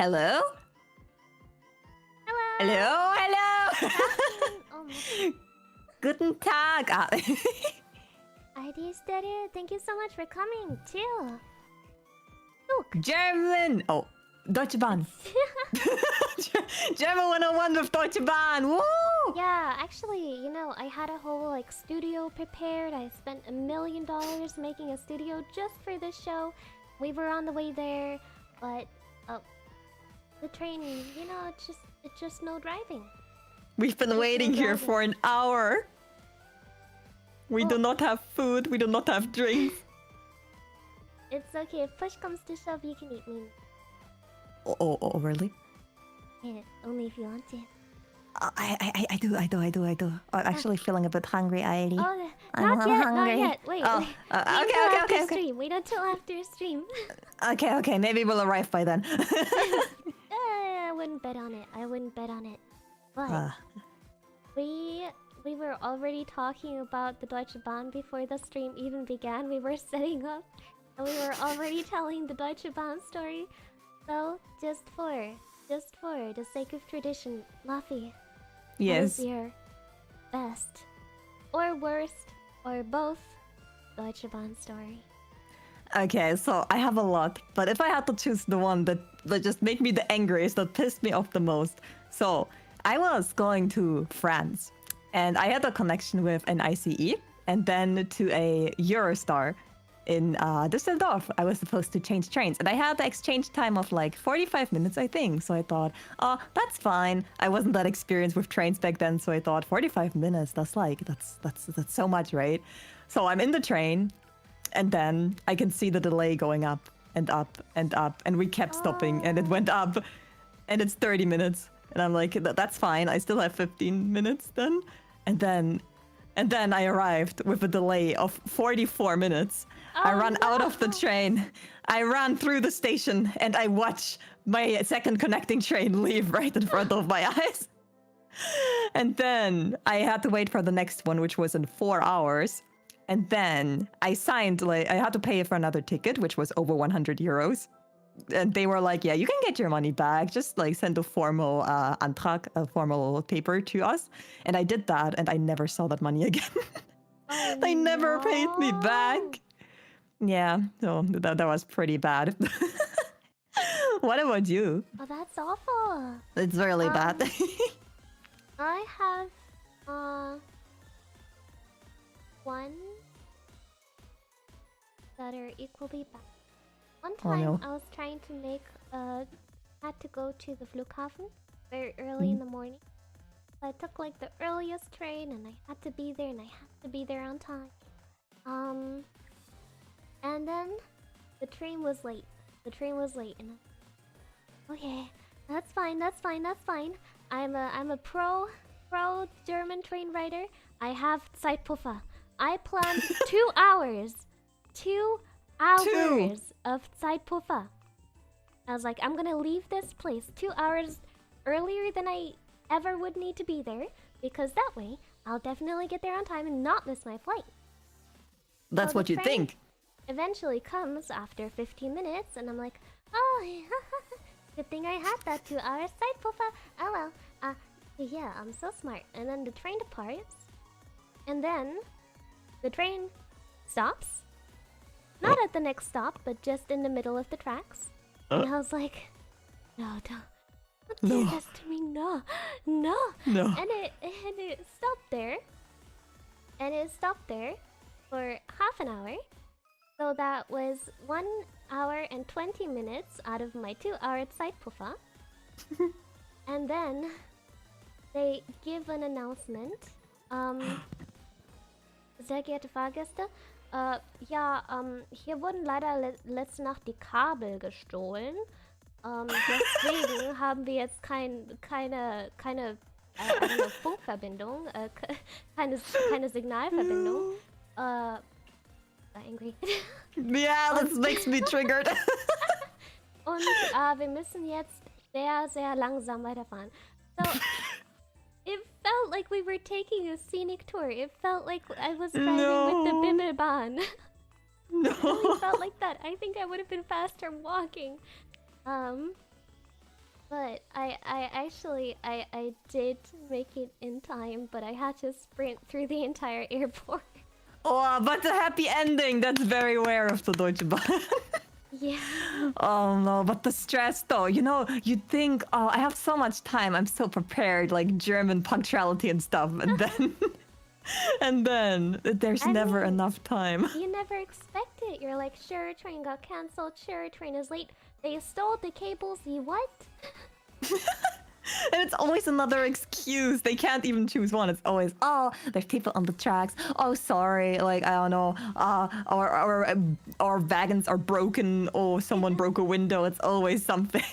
Hello? Hello. Hello? Hello? Oh my. Guten Tag. Ah. Viridevils, thank you so much for coming too. German. Oh, Deutsche Bahn. German 101 with Deutsche Bahn. Woo! Yeah, actually, you know, I had a whole like studio prepared. I spent $1 million making a studio just for this show. We were on the way there, but the train, you know, it's just no driving. We've been waiting here for an hour. We do not have food. We do not have drinks. It's okay. If push comes to shove, you can eat me. Oh, really? Yeah, only if you want to. I do. I'm actually feeling a bit hungry, Elia. Oh, I'm not yet, hungry. not yet. Wait, wait. Okay. Stream. Wait until after stream. Okay. Maybe we'll arrive by then. I wouldn't bet on it. But we were already talking about the Deutsche Bahn before the stream even began. We were setting up, and we were already telling the Deutsche Bahn story. So just for the sake of tradition, Luffy. Yes. What is your best, or worst, or both Deutsche Bahn story? Okay, so I have a lot, but if I had to choose the one that just made me the angriest, that pissed me off the most. So I was going to France, and I had a connection with an ICE, and then to a Eurostar in Düsseldorf. I was supposed to change trains, and I had the exchange time of like 45 minutes, I think. So I thought, oh, that's fine. I wasn't that experienced with trains back then, so I thought 45 minutes. That's so much, right? So I'm in the train. And then I can see the delay going up and up and up. And we kept stopping and it went up. And it's 30 minutes. And I'm like, that's fine. I still have 15 minutes then. And then I arrived with a delay of 44 minutes. I ran out of the train. I ran through the station and I watched my second connecting train leave right in front of my eyes. And then I had to wait for the next one, which was in 4 hours. And then I signed, like, I had to pay for another ticket, which was over 100 euros. And they were like, yeah, you can get your money back. Just like send a formal Antrag, a formal paper to us. And I did that and I never saw that money again. They never paid me back. Yeah, so that was pretty bad. What about you? Oh, that's awful. It's really bad. I have one that are equally bad. One time I was trying to make had to go to the Flughafen very early in the morning. So I took like the earliest train and I had to be there and I had to be there on time. And then the train was late. And okay, that's fine. I'm a pro German train rider. I have Zeitpuffer. I planned 2 hours. 2 hours of Zeitpuffer. I was like, I'm gonna leave this place 2 hours earlier than I ever would need to be there, because that way I'll definitely get there on time and not miss my flight. That's what you think. Eventually comes after 15 minutes, and I'm like, oh, good thing I had that 2 hours Zeitpuffer. Oh well, yeah, I'm so smart. And then the train departs, and then the train stops. Not at the next stop, but just in the middle of the tracks. And I was like, no, don't do this to me, no. And it stopped there. And it stopped there for half an hour. So that was 1 hour and 20 minutes out of my 2 hour Zeitpuffer. And then they give an announcement. Sehr geehrte Fahrgäste, hier wurden leider letzte Nacht die Kabel gestohlen. Deswegen haben wir jetzt keine Funkverbindung, keine Signalverbindung. Angry. Yeah, that makes me triggered. Und wir müssen jetzt sehr, sehr langsam weiterfahren. So, it felt like we were taking a scenic tour. It felt like I was driving with the Bimmelbahn. No. It really felt like that. I think I would have been faster walking. But I did make it in time, but I had to sprint through the entire airport. Oh, but the happy ending. That's very rare of the Deutsche Bahn. Yeah. Oh no, but the stress though, you'd think, oh, I have so much time, I'm so prepared, like German punctuality and stuff, and then and then there's never enough time. You never expect it. You're like, sure, train got cancelled, sure, train is late. They stole the cables, you what? And it's always another excuse. They can't even choose one. It's always, oh, there's people on the tracks. Oh, sorry, like I don't know. Our wagons are broken. Oh, someone broke a window. It's always something.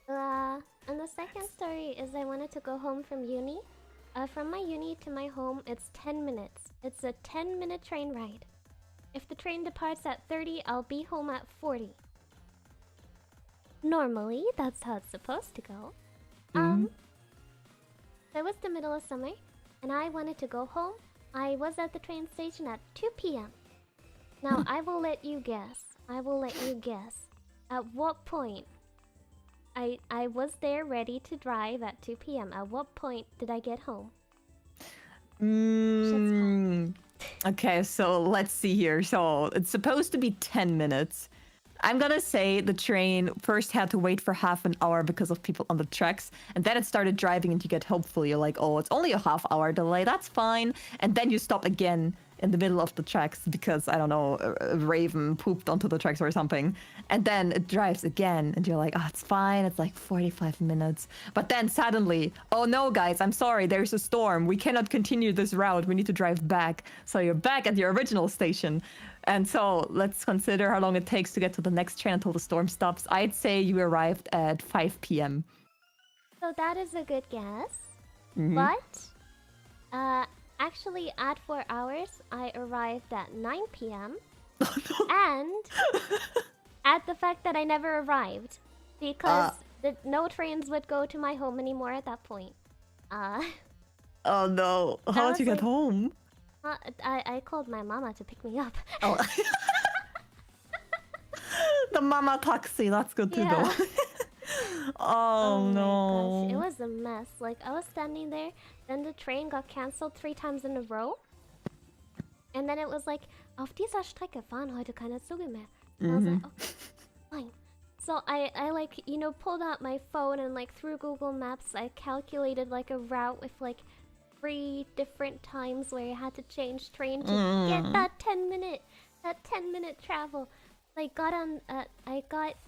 And the second story is I wanted to go home from uni. From my uni to my home, it's 10 minutes. It's a 10-minute train ride. If the train departs at 30, I'll be home at 40. Normally, that's how it's supposed to go. It was the middle of summer, and I wanted to go home. I was at the train station at 2 p.m. Now, I will let you guess. At what point I was there ready to drive at 2 p.m. At what point did I get home? Okay, so let's see here. So it's supposed to be 10 minutes. I'm gonna say the train first had to wait for half an hour because of people on the tracks, and then it started driving and you get hopeful. You're like, oh, it's only a half-hour delay, that's fine. And then you stop again in the middle of the tracks because, I don't know, a raven pooped onto the tracks or something. And then it drives again and you're like, oh, it's fine, it's like 45 minutes. But then suddenly, oh no, guys, I'm sorry, there's a storm. We cannot continue this route, we need to drive back. So you're back at your original station. And so let's consider how long it takes to get to the next train until the storm stops. I'd say you arrived at 5 p.m. So that is a good guess. But, actually at 4 hours, I arrived at 9 p.m. And at the fact that I never arrived because no trains would go to my home anymore at that point. Oh no, how did you get home? I called my mama to pick me up. Oh. The mama taxi, that's good to know. Oh no. Gosh, it was a mess. Like, I was standing there, then the train got cancelled 3 times in a row. And then it was like, auf dieser Strecke fahren heute keine Züge mehr. And I was like, okay, fine. So I like, pulled out my phone and like through Google Maps, I calculated like a route with like 3 different times where I had to change train to get that 10-minute travel. I got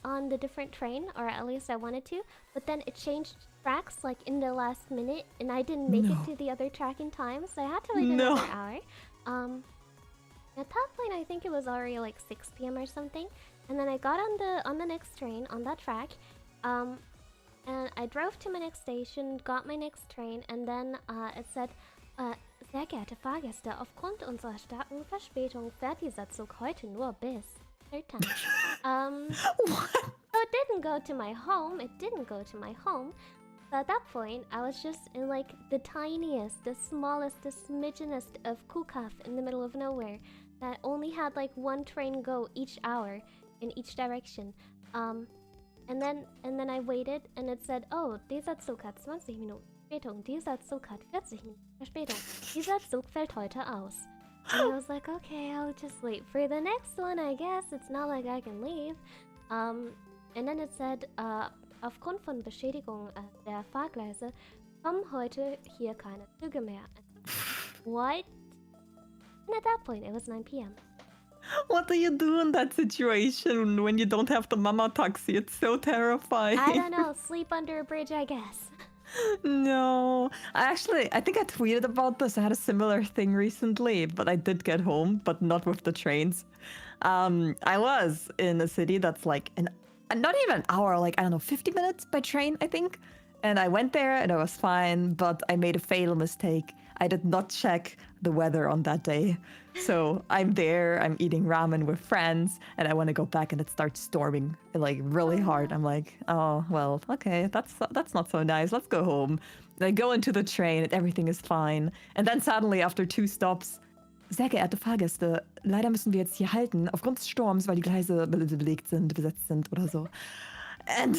on the different train, or at least I wanted to, but then it changed tracks like in the last minute, and I didn't make it to the other track in time, so I had to wait another hour. At that point, I think it was already like 6 p.m. or something, and then I got on the next train on that track, and I drove to my next station, got my next train, and then it said, sehr geehrte Fahrgäste, aufgrund unserer starken Verspätung fährt dieser Zug heute nur bis. What? So it didn't go to my home. So at that point, I was just in like the tiniest, the smallest, the smidgenest of Kukaf in the middle of nowhere that only had like 1 train go each hour in each direction. And then I waited and it said, oh, dieser Zug hat 20 Minuten Verspätung, dieser Zug hat 40 Minuten Verspätung, dieser Zug fällt heute aus. And I was like, okay, I'll just wait for the next one, I guess. It's not like I can leave. And then it said, aufgrund von Beschädigung der Fahrgleise kommen heute hier keine Züge mehr. What? And at that point, it was 9 p.m. What do you do in that situation when you don't have the mama taxi? It's so terrifying. I don't know, sleep under a bridge, I guess. No, I think I tweeted about this. I had a similar thing recently, but I did get home, but not with the trains. I was in a city that's like not even an hour, like, I don't know, 50 minutes by train, I think. And I went there and I was fine, but I made a fatal mistake. I did not check the weather on that day. So I'm there, I'm eating ramen with friends, and I want to go back and it starts storming like really hard. I'm like, oh, well, okay, that's not so nice. Let's go home. And I go into the train and everything is fine. And then suddenly after 2 stops, sehr geehrte Fahrgäste, leider müssen wir jetzt hier halten aufgrund des Sturms, weil die Gleise belegt sind, besetzt sind oder so. And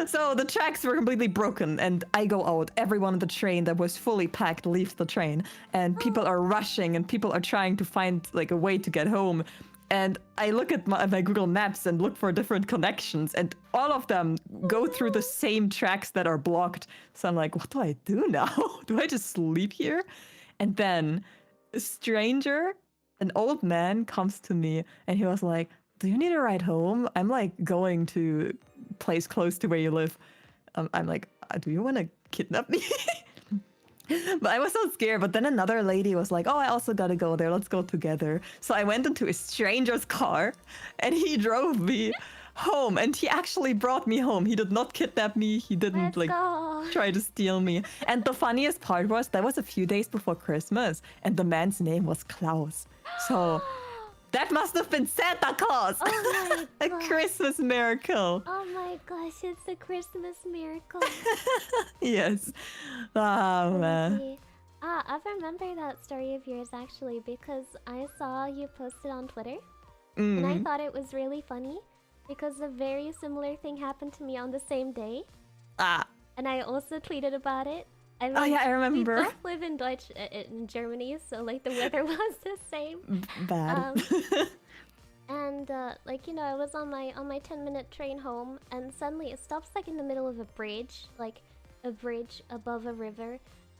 so the tracks were completely broken, and I go out. Everyone on the train that was fully packed leaves the train, and people are rushing, and people are trying to find like a way to get home. And I look at my Google Maps and look for different connections, and all of them go through the same tracks that are blocked. So I'm like, what do I do now? Do I just sleep here? And then a stranger, an old man, comes to me, and he was like, do you need a ride home? I'm like going to a place close to where you live. I'm like, do you want to kidnap me? But I was so scared. But then another lady was like, oh, I also gotta go there. Let's go together. So I went into a stranger's car and he drove me home. And he actually brought me home. He did not kidnap me. He didn't Let's go. try to steal me. And the funniest part was that was a few days before Christmas. And the man's name was Klaus. So that must have been Santa Claus. Oh my A god. Christmas miracle. Oh my gosh, it's a Christmas miracle. Yes. Oh, man. Crazy. I remember that story of yours actually because I saw you posted on Twitter and I thought it was really funny because a very similar thing happened to me on the same day. Ah. And I also tweeted about it. I mean, Oh, yeah, I remember. We both live in in Germany, so like the weather was the same. Bad. And like you know, I was on my 10-minute train home, and suddenly it stops like in the middle of a bridge, like a bridge above a river,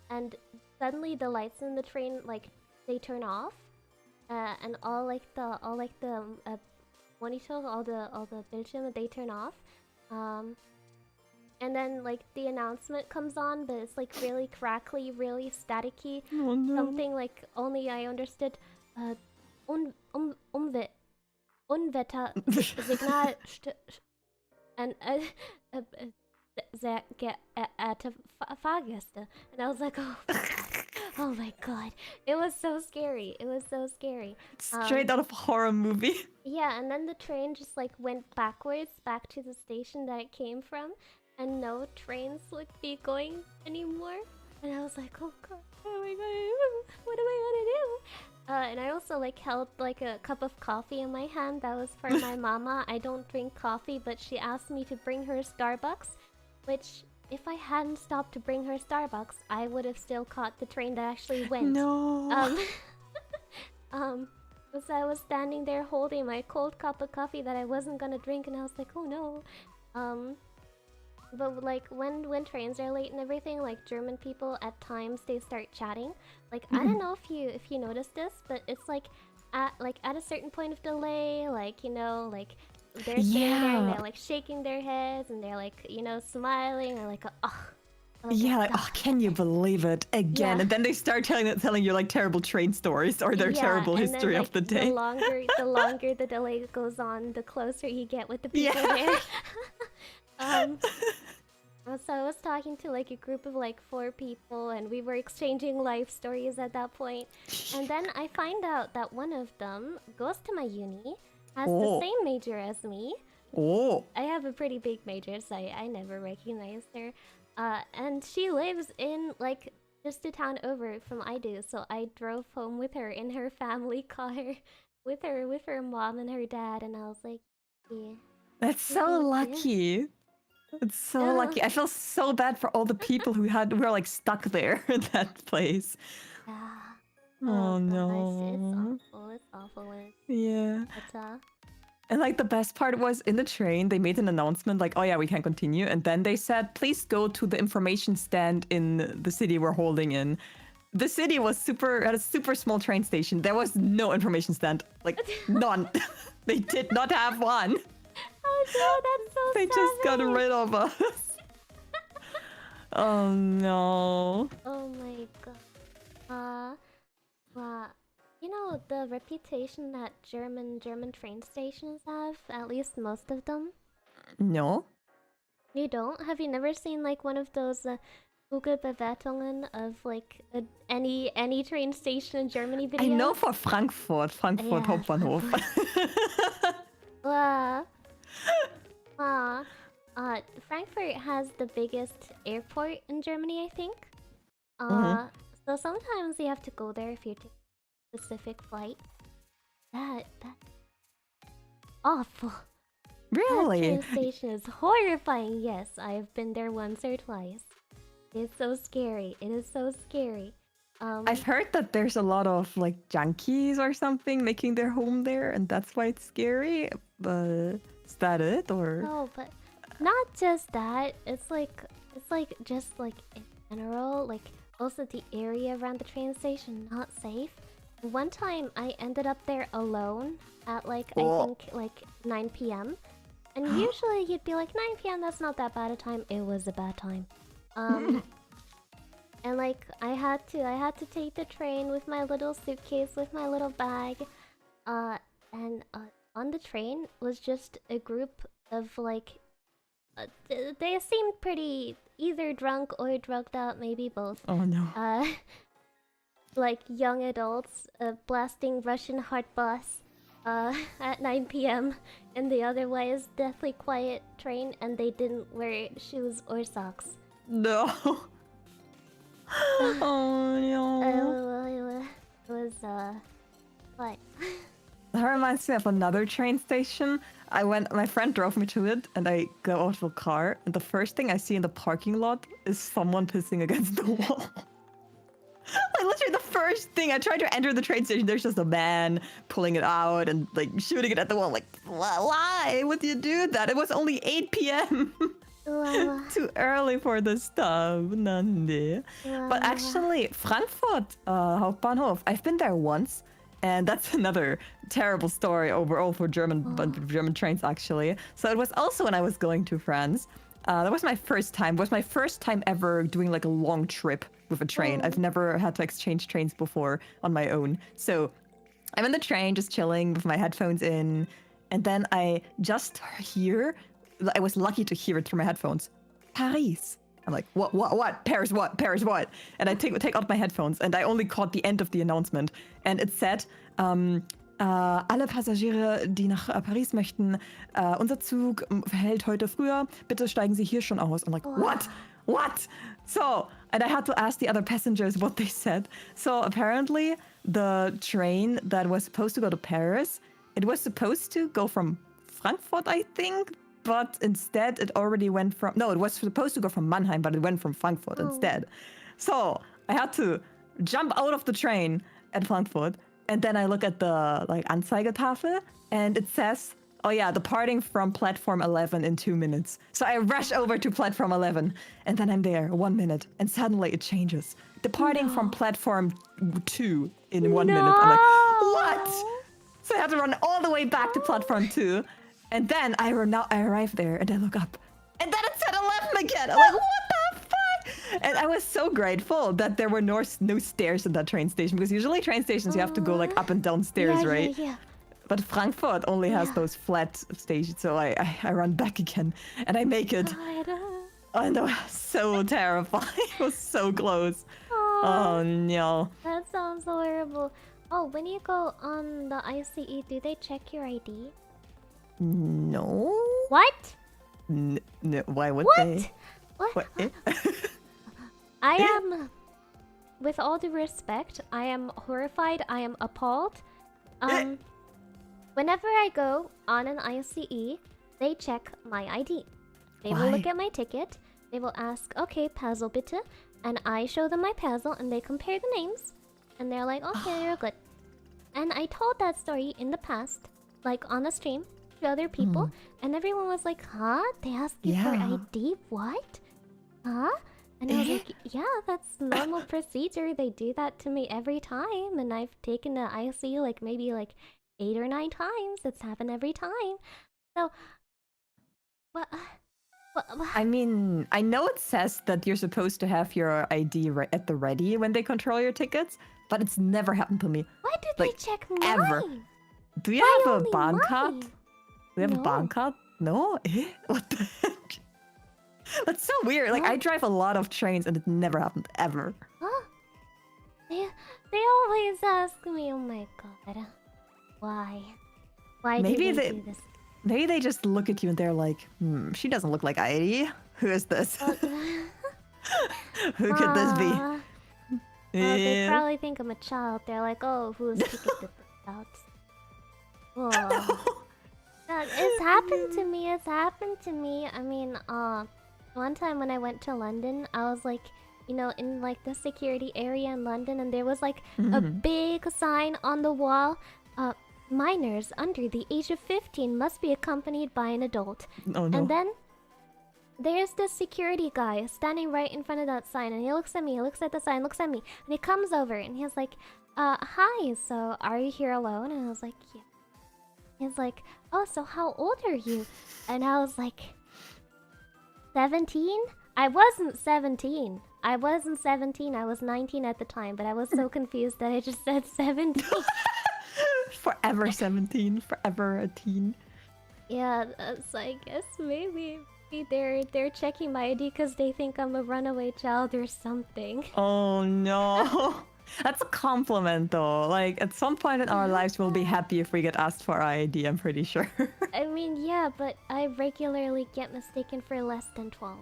and suddenly the lights in the train like they turn off, and all the monitor, all the Bildschirme they turn off, and then like the announcement comes on, but it's like really crackly, really staticky, Oh, no. something like only I understood. Unwetter Signal and sehr geehrte Fahrgäste. And I was like, oh, oh my god. It was so scary. It was so scary. Straight out of a horror movie. Yeah, and then the train just like went backwards back to the station that it came from, and no trains would be going anymore. And I was like, oh god, what am I gonna do? What am I gonna do? And I also like held like a cup of coffee in my hand that was for my mama. I don't drink coffee, but she asked me to bring her Starbucks, which if I hadn't stopped to bring her Starbucks, I would have still caught the train that actually went. No. So I was standing there holding my cold cup of coffee that I wasn't gonna drink, and I was like, oh no. But like when trains are late and everything, like German people at times they start chatting. Like I don't know if you noticed this, but it's like at a certain point of delay, like you know, like they're sitting there and they're like shaking their heads and they're like you know smiling or like oh. Yeah, like, oh, can you believe it again? Yeah. And then they start telling you like terrible train stories or their terrible and history then, of the like, day. The longer the delay goes on, the closer you get with the people there. So I was talking to like a group of like 4 people, and we were exchanging life stories at that point. And then I find out that one of them goes to my uni, has the same major as me. Oh. I have a pretty big major, so I never recognized her. And she lives in like just a town over from I do, so I drove home with her in her family car, with her mom and her dad, and I was like, yeah. That's so lucky. It's so lucky. I feel so bad for all the people who were like stuck there in that place. Oh no. It's awful. Yeah. But, And like the best part was in the train, they made an announcement like, oh yeah, we can't continue. And then they said, please go to the information stand in the city we're holding in. The city was had a super small train station. There was no information stand, like none. They did not have one. Oh no, that's so They just got rid of us. Oh no. Oh my god. Well, you know the reputation that German train stations have, at least most of them? No. You don't? Have you never seen like one of those Google Bewertungen of like any train station in Germany videos? I know for Frankfurt Hauptbahnhof. Frankfurt has the biggest airport in Germany, I think. So sometimes you have to go there if you're taking a specific flight. That's awful. Really? That train station is horrifying. Yes, I have been there once or twice. It's so scary. It is so scary. I've heard that there's a lot of like junkies or something making their home there, and that's why it's scary. But is that it, or? No, but not just that. It's like just like in general, like also the area around the train station not safe. One time I ended up there alone at like I think like 9 p.m. And usually you'd be like 9 p.m. that's not that bad a time. It was a bad time. And like I had to take the train with my little suitcase with my little bag. And on the train was just a group of like they seemed pretty either drunk or drugged out, maybe both. Oh no. Like young adults blasting Russian hard bass at 9 p.m. in the otherwise deathly quiet train, and they didn't wear shoes or socks. No. Oh no. It was what? That reminds me of another train station. My friend drove me to it, and I go out of the car, and the first thing I see in the parking lot is someone pissing against the wall. Like literally the first thing I tried to enter the train station, there's just a man pulling it out and like shooting it at the wall. Like, why would you do that? It was only 8 p.m. Too early for this stuff. Nandi. But actually, Frankfurt Hauptbahnhof, I've been there once. And that's another terrible story overall for German trains, actually. So it was also when I was going to France. That was my first time. It was my first time ever doing like a long trip with a train. I've never had to exchange trains before on my own. So I'm in the train, just chilling with my headphones in. And then I just hear, I was lucky to hear it through my headphones, Paris. I'm like, what? Paris what? And I take out my headphones, and I only caught the end of the announcement. And it said, alle Passagiere, die nach Paris möchten, unser Zug hält heute früher, bitte steigen Sie hier schon aus. I'm like, what? So, and I had to ask the other passengers what they said. So apparently, the train that was supposed to go to Paris, it was supposed to go from Frankfurt, I think, but instead it already went from... No, it was supposed to go from Mannheim, but it went from Frankfurt instead. So I had to jump out of the train at Frankfurt, and then I look at the like Anzeigetafel, and it says, oh yeah, departing from platform 11 in 2 minutes. So I rush over to platform 11, and then I'm there 1 minute, and suddenly it changes. Departing from platform 2 in 1 minute. I'm like, what? So I had to run all the way back to platform 2. And then I arrive there and I look up, and then it said 11 again. I'm like, what the fuck? And I was so grateful that there were no stairs in that train station, because usually train stations you have to go like up and down stairs, right? Yeah. But Frankfurt only has those flat stations, so I run back again and I make it. Oh no, so terrifying. It was so close. Oh no. That sounds horrible. Oh, when you go on the ICE, do they check your ID? No. What? No, why would what? they? What? I am, with all due respect, I am horrified. I am appalled. Whenever I go on an ICE, they check my ID. They will look at my ticket. They will ask, okay, Puzzle bitte. And I show them my puzzle, and they compare the names. And they're like, okay, you're good. And I told that story in the past, like on the stream, to other people, and everyone was like, huh? They asked you for ID? What? Huh? And I was like, yeah, that's normal procedure. They do that to me every time, and I've taken the IC like maybe like 8 or 9 times. It's happened every time. So, what? I mean, I know it says that you're supposed to have your ID at the ready when they control your tickets, but it's never happened to me. Why did they check mine? Ever. Do you have a Bahn card? Do you have a Bahn card? No? What the heck? That's so weird. Like, I drive a lot of trains and it never happened, ever. Huh? They always ask me, oh my god. Why? Why do they do this? Maybe they just look at you and they're like, she doesn't look like Heidi. Who is this? Who could this be? They probably think I'm a child. They're like, oh, whose ticket did this out? Whoa. That is It's happened to me. It's happened to me. I mean, one time when I went to London, I was like, you know, in like the security area in London, and there was like a big sign on the wall. Minors under the age of 15 must be accompanied by an adult. Oh no. And then there's this security guy standing right in front of that sign, and he looks at me, he looks at the sign, looks at me, and he comes over and he's like, hi, so are you here alone? And I was like, yeah. He's like, oh, so how old are you? And I was like, 17? I wasn't 17. I wasn't 17. I was 19 at the time, but I was so confused that I just said 17. Forever 17, forever a teen. Yeah, so I guess maybe they're checking my ID because they think I'm a runaway child or something. Oh no. That's a compliment though. Like at some point in our lives we'll be happy if we get asked for our ID, I'm pretty sure. I mean, yeah, but I regularly get mistaken for less than 12.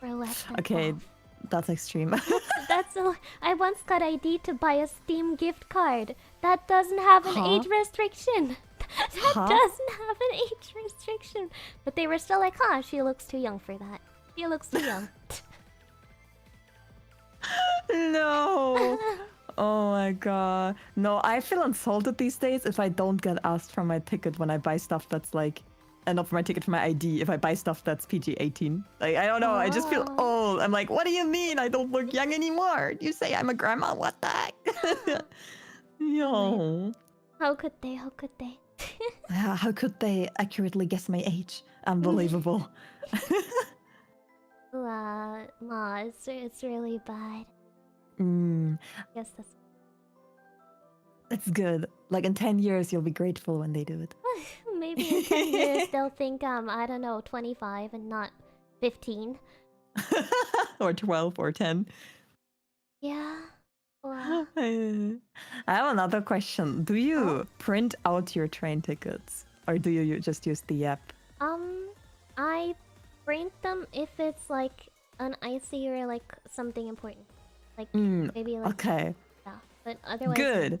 For less than 12. That's extreme. I once got ID to buy a Steam gift card. That doesn't have an age restriction. That doesn't have an age restriction. But they were still like, huh, she looks too young for that. She looks too young. No. Oh my god. No, I feel insulted these days if I don't get asked for my ticket when I buy stuff that's like... And not for my ticket, for my ID, if I buy stuff that's PG-18. Like, I don't know, I just feel old. I'm like, what do you mean I don't look young anymore? You say I'm a grandma, what the heck? Yo. How could they? How could they? Yeah, how could they accurately guess my age? Unbelievable. Ma, it's really bad. Guess that's... It's good. Like in 10 years, you'll be grateful when they do it. Maybe in 10 years they'll think I don't know, 25 and not 15. Or 12 or 10. Yeah. Wow. I have another question. Do you print out your train tickets? Or do you just use the app? I print them if it's like an IC or like something important. Like maybe like... Okay. Yeah, but otherwise... Good.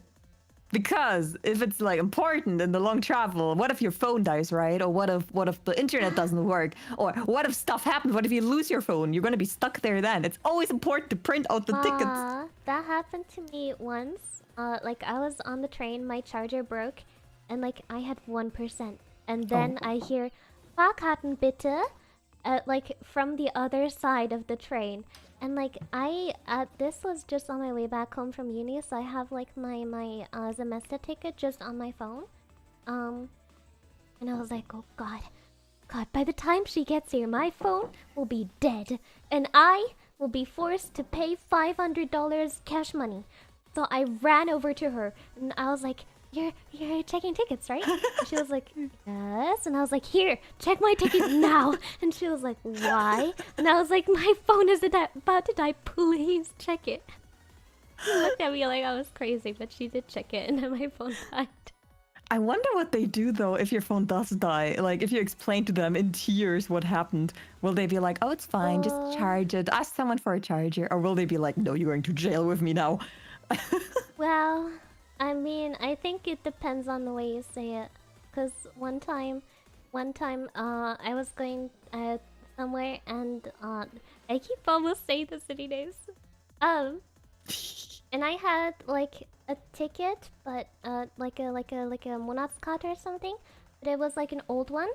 Because if it's like important in the long travel, what if your phone dies, right? Or what if the internet doesn't work? Or what if stuff happens? What if you lose your phone? You're gonna be stuck there then. It's always important to print out the tickets. That happened to me once. Like I was on the train, my charger broke, and like I had 1%. And then I hear Fahrkarten bitte, like from the other side of the train. And like this was just on my way back home from uni, so I have like my semester ticket just on my phone, and I was like, oh god, by the time she gets here, my phone will be dead, and I will be forced to pay $500 cash money. So I ran over to her, and I was like, You're checking tickets, right? And she was like, yes. And I was like, here, check my ticket now. And she was like, why? And I was like, my phone is about to die. Please check it. She looked at me like I was crazy, but she did check it, and then my phone died. I wonder what they do though if your phone does die. Like if you explain to them in tears what happened, will they be like, oh, it's fine, just charge it, ask someone for a charger? Or will they be like, no, you're going to jail with me now? Well... I mean, I think it depends on the way you say it. Cause one time, I was going somewhere, and I keep almost saying the city names. And I had like a ticket, but like a Monatskarte or something, but it was like an old one,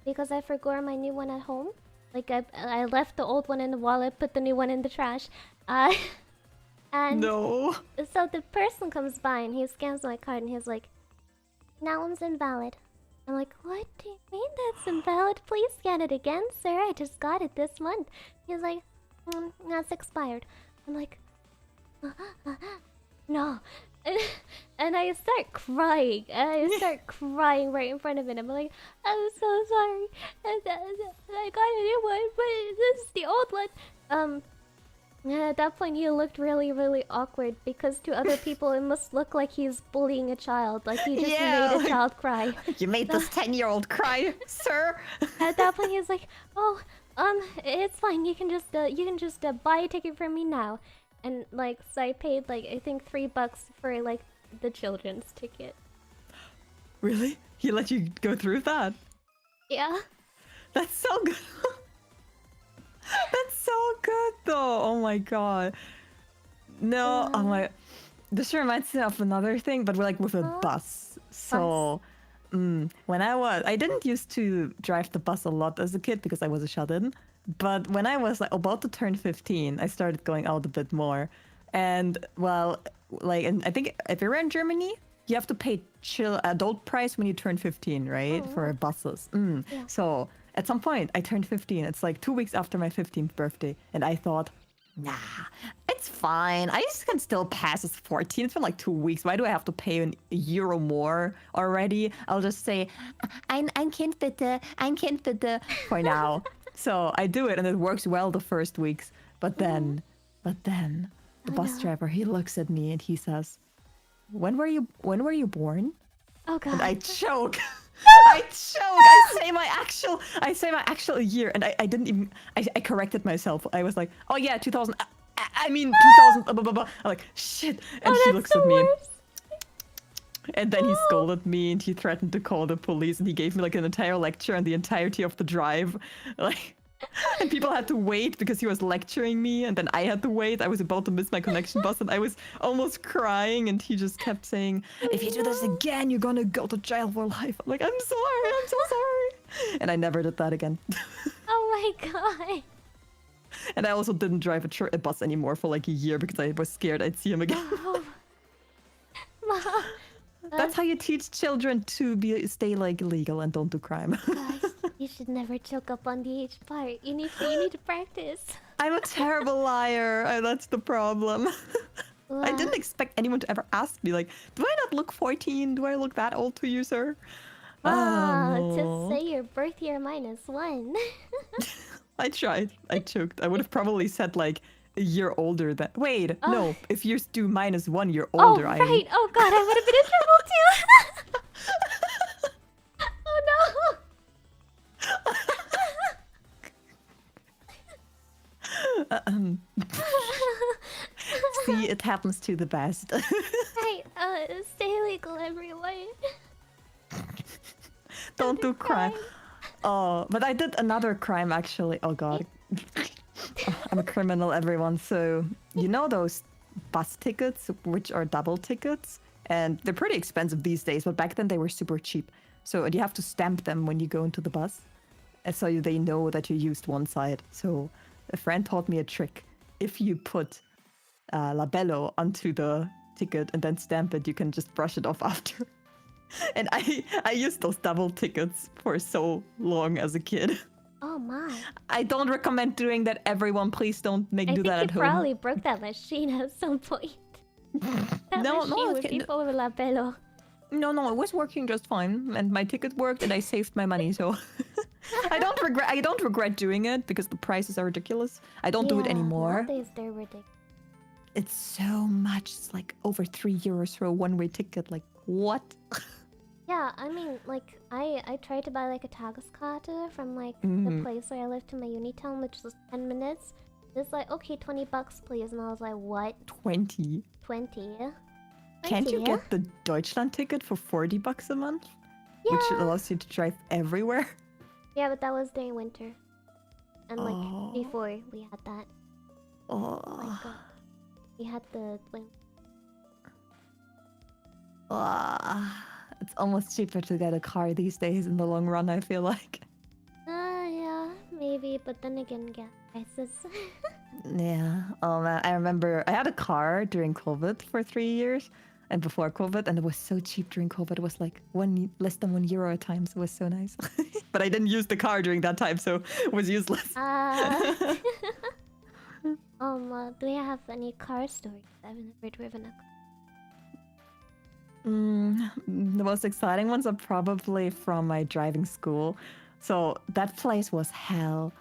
because I forgot my new one at home. Like I left the old one in the wallet, put the new one in the trash. And no. So the person comes by and he scans my card and he's like, that one's invalid. I'm like, what do you mean that's invalid? Please scan it again, sir. I just got it this month. He's like, that's expired. I'm like, no. And I start crying. Right in front of him. I'm like, I'm so sorry. I got a new one, but this is the old one. At that point, he looked really, really awkward because to other people, it must look like he's bullying a child. Like he just made a child cry. You made this 10-year-old cry, sir. At that point, he's like, "Oh, it's fine. You can just buy a ticket from me now." And like, so I paid like I think $3 for like the children's ticket. Really? He let you go through that? Yeah. That's so good. That's so good though. Oh my god. No, oh my. This reminds me of another thing, but we're like with a bus. So, when I didn't used to drive the bus a lot as a kid because I was a shut-in. But when I was like about to turn 15, I started going out a bit more. And well, like, and I think if you're in Germany, you have to pay chill adult price when you turn 15, right? Oh, For wow. buses. Yeah. So at some point, I turned 15. It's like 2 weeks after my 15th birthday, and I thought, nah, it's fine. I just can still pass as 14. It's been like 2 weeks. Why do I have to pay an euro more already? I'll just say, I'm Kind bitte, I'm Kind bitte for now. So I do it and it works well the first weeks. But then the Oh, bus no. driver, he looks at me and he says, when were you born? Oh god. And I choke. I choke. I say my actual year, and I didn't even. I corrected myself. I was like, oh yeah, 2000. I mean 2000. Blah, blah, blah. I'm like shit, and Oh, he that's looks the at me, worst. and then he scolded me, and he threatened to call the police, and he gave me like an entire lecture on the entirety of the drive, like. And people had to wait because he was lecturing me, and then I had to wait. I was about to miss my connection bus, and I was almost crying, and he just kept saying, if you do this again, you're gonna go to jail for life. I'm like, I'm sorry, I'm so sorry. And I never did that again. Oh my god. And I also didn't drive a bus anymore for like a year because I was scared I'd see him again. Oh. Mom. That's how you teach children to stay like legal and don't do crime. Guys, you should never choke up on the H part. You need to practice. I'm a terrible liar. That's the problem. I didn't expect anyone to ever ask me, like, do I not look 14? Do I look that old to you, sir? To say your birth year -1. I tried. I choked. I would have probably said, like, a year older than... Wait, no. If you do -1, you're older. Oh, right. Oh, God. I would have been in trouble, too. Oh, no. See, it happens to the best. Right. Stay legal, everyone. Don't do crime. Oh, but I did another crime, actually. Oh, God. I'm a criminal, everyone. So, you know those bus tickets, which are double tickets? And they're pretty expensive these days, but back then they were super cheap. So you have to stamp them when you go into the bus. And so they know that you used one side. So a friend taught me a trick. If you put labello onto the ticket and then stamp it, you can just brush it off after. And I used those double tickets for so long as a kid. Oh, my. I don't recommend doing that, everyone. Please don't do that at home. I think you probably broke that machine at some point. That machine was full of labello. No, it was working just fine, and my ticket worked, and I saved my money. So I don't regret doing it because the prices are ridiculous. I don't do it anymore. Nowadays they're ridiculous. It's so much. It's like over €3 for a one-way ticket. Like what? Yeah, I mean, like, I tried to buy, like, a Tageskarte from, like, the place where I lived in my uni town, which was 10 minutes. It's like, okay, $20 please. And I was like, what? 20? 20? Can't you get the Deutschland ticket for $40 a month? Yeah. Which allows you to drive everywhere? Yeah, but that was during winter. And, like, before we had that. Oh. My god. We had the, like... It's almost cheaper to get a car these days in the long run, I feel like. Yeah, maybe, but then again, gas prices. Yeah. Oh man, I remember I had a car during COVID for 3 years and before COVID, and it was so cheap during COVID. It was like less than €1 a time, so it was so nice. But I didn't use the car during that time, so it was useless. Do you have any car stories? I've never driven a car. The most exciting ones are probably from my driving school. So that place was hell.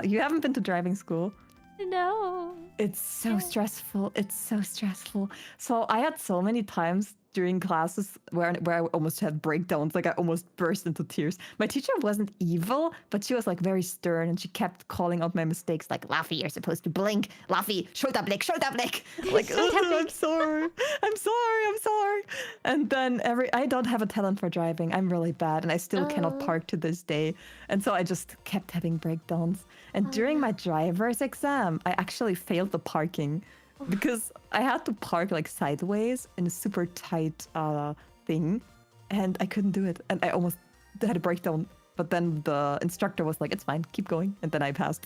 You haven't been to driving school? No. It's so stressful. It's so stressful. So I had so many times during classes where I almost had breakdowns, like I almost burst into tears. My teacher wasn't evil, but she was like very stern, and she kept calling out my mistakes, like Laffy, you're supposed to blink. Laffy, Schulterblick, Schulterblick. Like, I'm sorry, I'm sorry, I'm sorry. And then I don't have a talent for driving. I'm really bad, and I still cannot park to this day. And so I just kept having breakdowns. And during my driver's exam, I actually failed the parking. Because I had to park like sideways in a super tight thing, and I couldn't do it, and I almost had a breakdown. But then the instructor was like, "It's fine, keep going," and then I passed.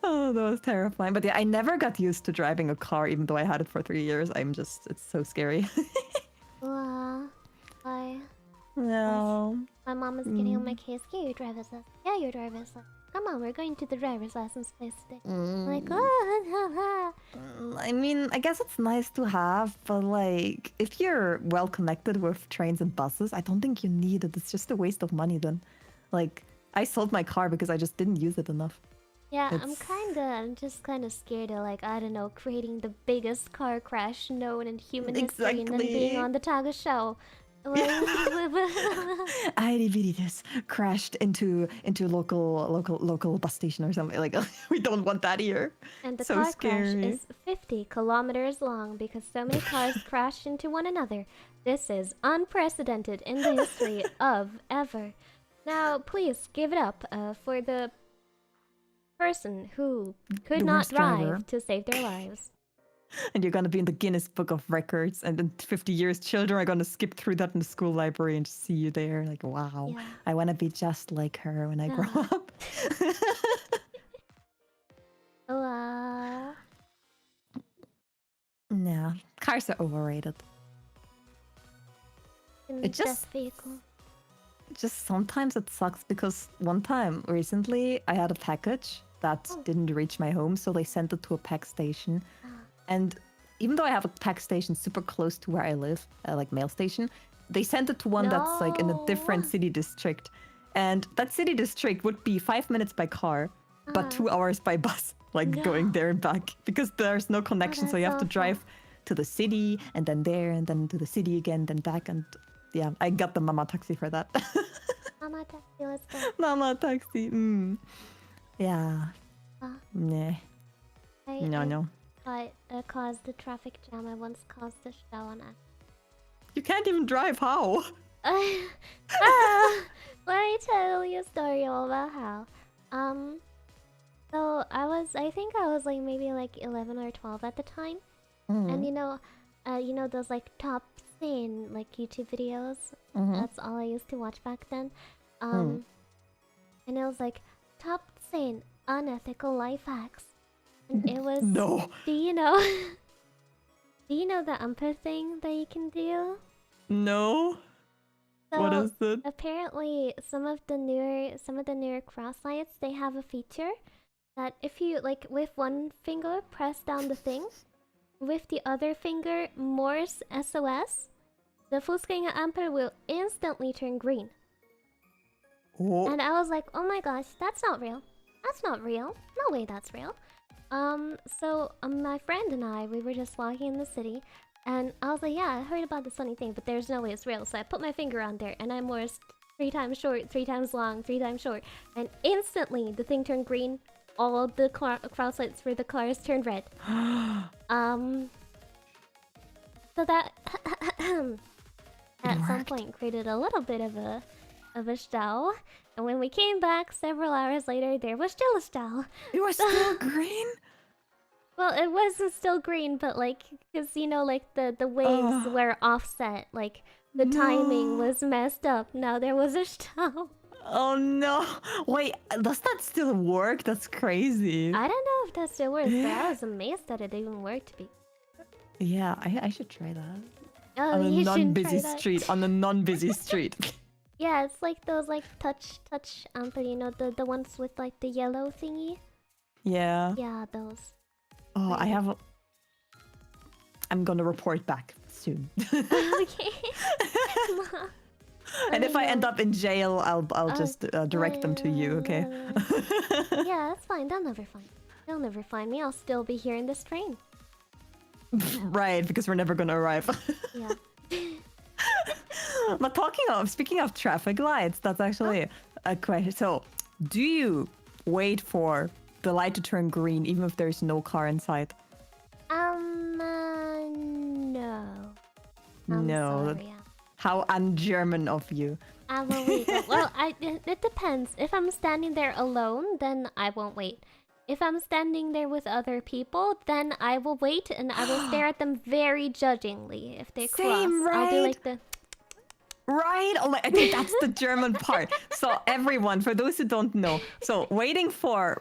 Oh, that was terrifying. But yeah, I never got used to driving a car, even though I had it for 3 years. It's so scary. No. My mom is getting on my case. Yeah, your driver's license. Yeah, your driver's license. Come on, we're going to the driver's license place today. I'm like, oh, I mean, I guess it's nice to have, but like, if you're well connected with trains and buses, I don't think you need it. It's just a waste of money then. Like, I sold my car because I just didn't use it enough. Yeah, I'm just kind of scared of, like, I don't know, creating the biggest car crash known in human history and then being on the Taga show. I Viridevils crashed into local bus station or something. Like, we don't want that here. And the so car scary. crash is 50 kilometers long because so many cars crashed into one another. This is unprecedented in the history of ever. Now, please give it up for the person who could not drive to save their lives. And you're gonna be in the Guinness Book of Records, and in 50 years, children are gonna skip through that in the school library and just see you there. Like, wow, yeah. I want to be just like her when I grow up. No, cars are overrated. It just sometimes it sucks because one time recently I had a package that didn't reach my home, so they sent it to a pack station. And even though I have a pack station super close to where I live, like mail station, they sent it to one that's like in a different city district. And that city district would be 5 minutes by car, but 2 hours by bus, like going there and back, because there's no connection. So you have to drive to the city and then there and then to the city again, then back. And yeah, I got the mama taxi for that. Mama taxi, let's go. Mama taxi. Yeah. Nah. No. I caused the traffic jam. I once caused a show on it. You can't even drive. How? Let me tell you a story all about how. So I think I was like maybe like 11 or 12 at the time, and you know those like top scene like YouTube videos. That's all I used to watch back then. And it was like top scene unethical life hacks. And it was Do you know the umpa thing that you can do? No. So what is it? Apparently some of the newer cross lights, they have a feature that if you like with one finger press down the thing, with the other finger Morse SOS, the full screen amper will instantly turn green. And I was like, oh my gosh, that's not real. That's not real. No way that's real. So my friend and I, we were just walking in the city, and I was like, yeah, I heard about this funny thing, but there's no way it's real. So I put my finger on there, and I morsed 3 times short, 3 times long, 3 times short, and instantly the thing turned green. All the cross lights for the cars turned red. So that at some point created a little bit of a stall. And when we came back several hours later, there was still a stall. It was still green? Well, it wasn't still green, but like, because you know, like the waves were offset, like the timing was messed up. Now there was a stall. Oh no! Wait, does that still work? That's crazy. I don't know if that still works, but I was amazed that it even worked. Yeah, I should try that. Oh, on a non-busy street. On a non-busy street. Yeah, it's like those like touch but you know the ones with like the yellow thingy. Yeah. Yeah, those. Oh, I'm gonna report back soon. Okay. And if I end up in jail, I'll just direct them to you. Okay. Yeah, that's fine. They'll never find me. I'll still be here in this train. Right, because we're never gonna arrive. Yeah. But speaking of traffic lights, that's actually a question. So, do you wait for the light to turn green even if there's no car in sight? No. I'm No. sorry. Yeah. How un-German of you. I will wait. Well, it depends. If I'm standing there alone, then I won't wait. If I'm standing there with other people, then I will wait and I will stare at them very judgingly if they Same, cross. I'll do right? like the... Right? Oh my, I think that's the German part. So everyone, for those who don't know, so waiting for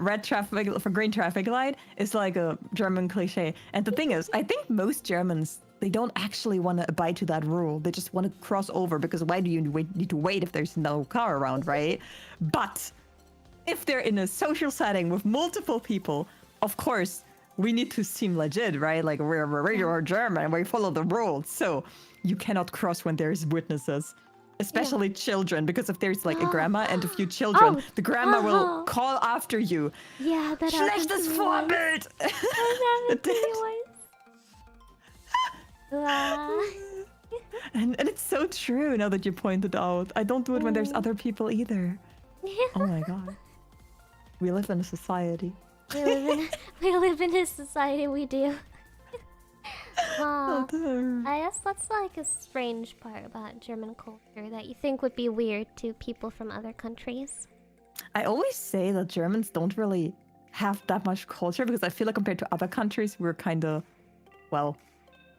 green traffic light is like a German cliche. And the thing is, I think most Germans, they don't actually want to abide to that rule. They just want to cross over because why do you need to wait if there's no car around, right? But if they're in a social setting with multiple people, of course, we need to seem legit, right? Like we're German, we follow the rules. So you cannot cross when there's witnesses, especially children, because if there's like a grandma and a few children, the grandma will call after you. Yeah, that happens to Schlechtes me Vorbild! That happened to me once. And it's so true now that you pointed out. I don't do it when there's other people either. Oh my god. We live in a society. we live in a society, we do. I guess that's like a strange part about German culture that you think would be weird to people from other countries. I always say that Germans don't really have that much culture because I feel like compared to other countries, we're kind of, well,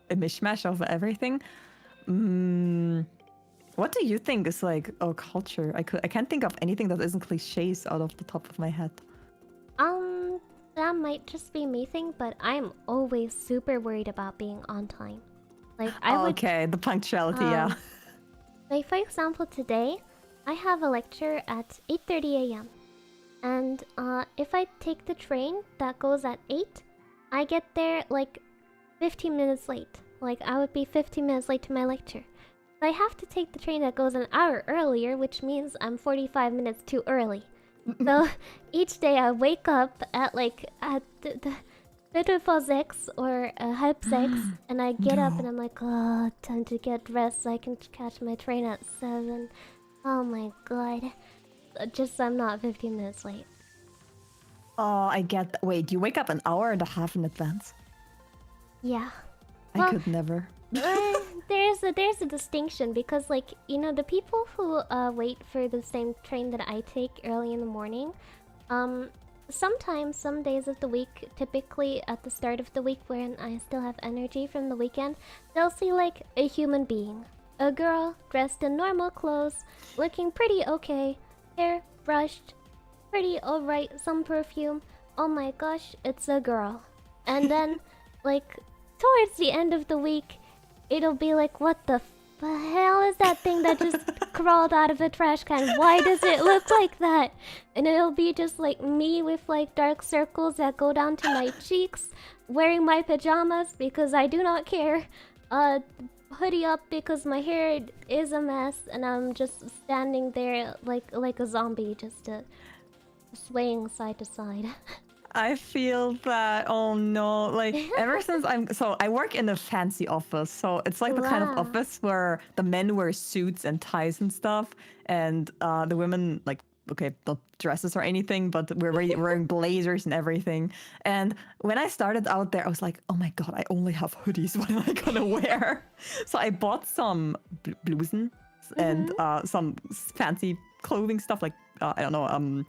a mishmash of everything. What do you think is like culture? I can't think of anything that isn't cliches out of the top of my head. That might just be me thing, but I'm always super worried about being on time. Like Okay, the punctuality, yeah. Like for example, today I have a lecture at 8:30 a.m. and if I take the train that goes at 8, I get there like 15 minutes late. Like I would be 15 minutes late to my lecture. So I have to take the train that goes an hour earlier, which means I'm 45 minutes too early. So each day I wake up at like at the Viertel vor 6 or halb 6, and I get up and I'm like, oh, time to get dressed so I can catch my train at 7. Oh my god. Just so I'm not 15 minutes late. Oh, I get that. Wait, you wake up an hour and a half in advance? Yeah. I could never. There's a distinction because, like, you know, the people who wait for the same train that I take early in the morning, sometimes, some days of the week, typically at the start of the week when I still have energy from the weekend, they'll see like a human being. A girl dressed in normal clothes, looking pretty okay, hair brushed, pretty alright, some perfume. Oh my gosh, it's a girl. And then, like, towards the end of the week, it'll be like, what the hell is that thing that just crawled out of the trash can? Why does it look like that? And it'll be just like me with like dark circles that go down to my cheeks, wearing my pajamas because I do not care, hoodie up because my hair is a mess, and I'm just standing there like a zombie, just swaying side to side. I feel that. Oh no. Like ever since I work in a fancy office, so it's like the kind of office where the men wear suits and ties and stuff, and the women, like, okay, not dresses or anything, but we're wearing blazers and everything. And when I started out there, I was like, oh my god, I only have hoodies. What am I gonna wear? So I bought some blusen and some fancy clothing stuff, like I don't know,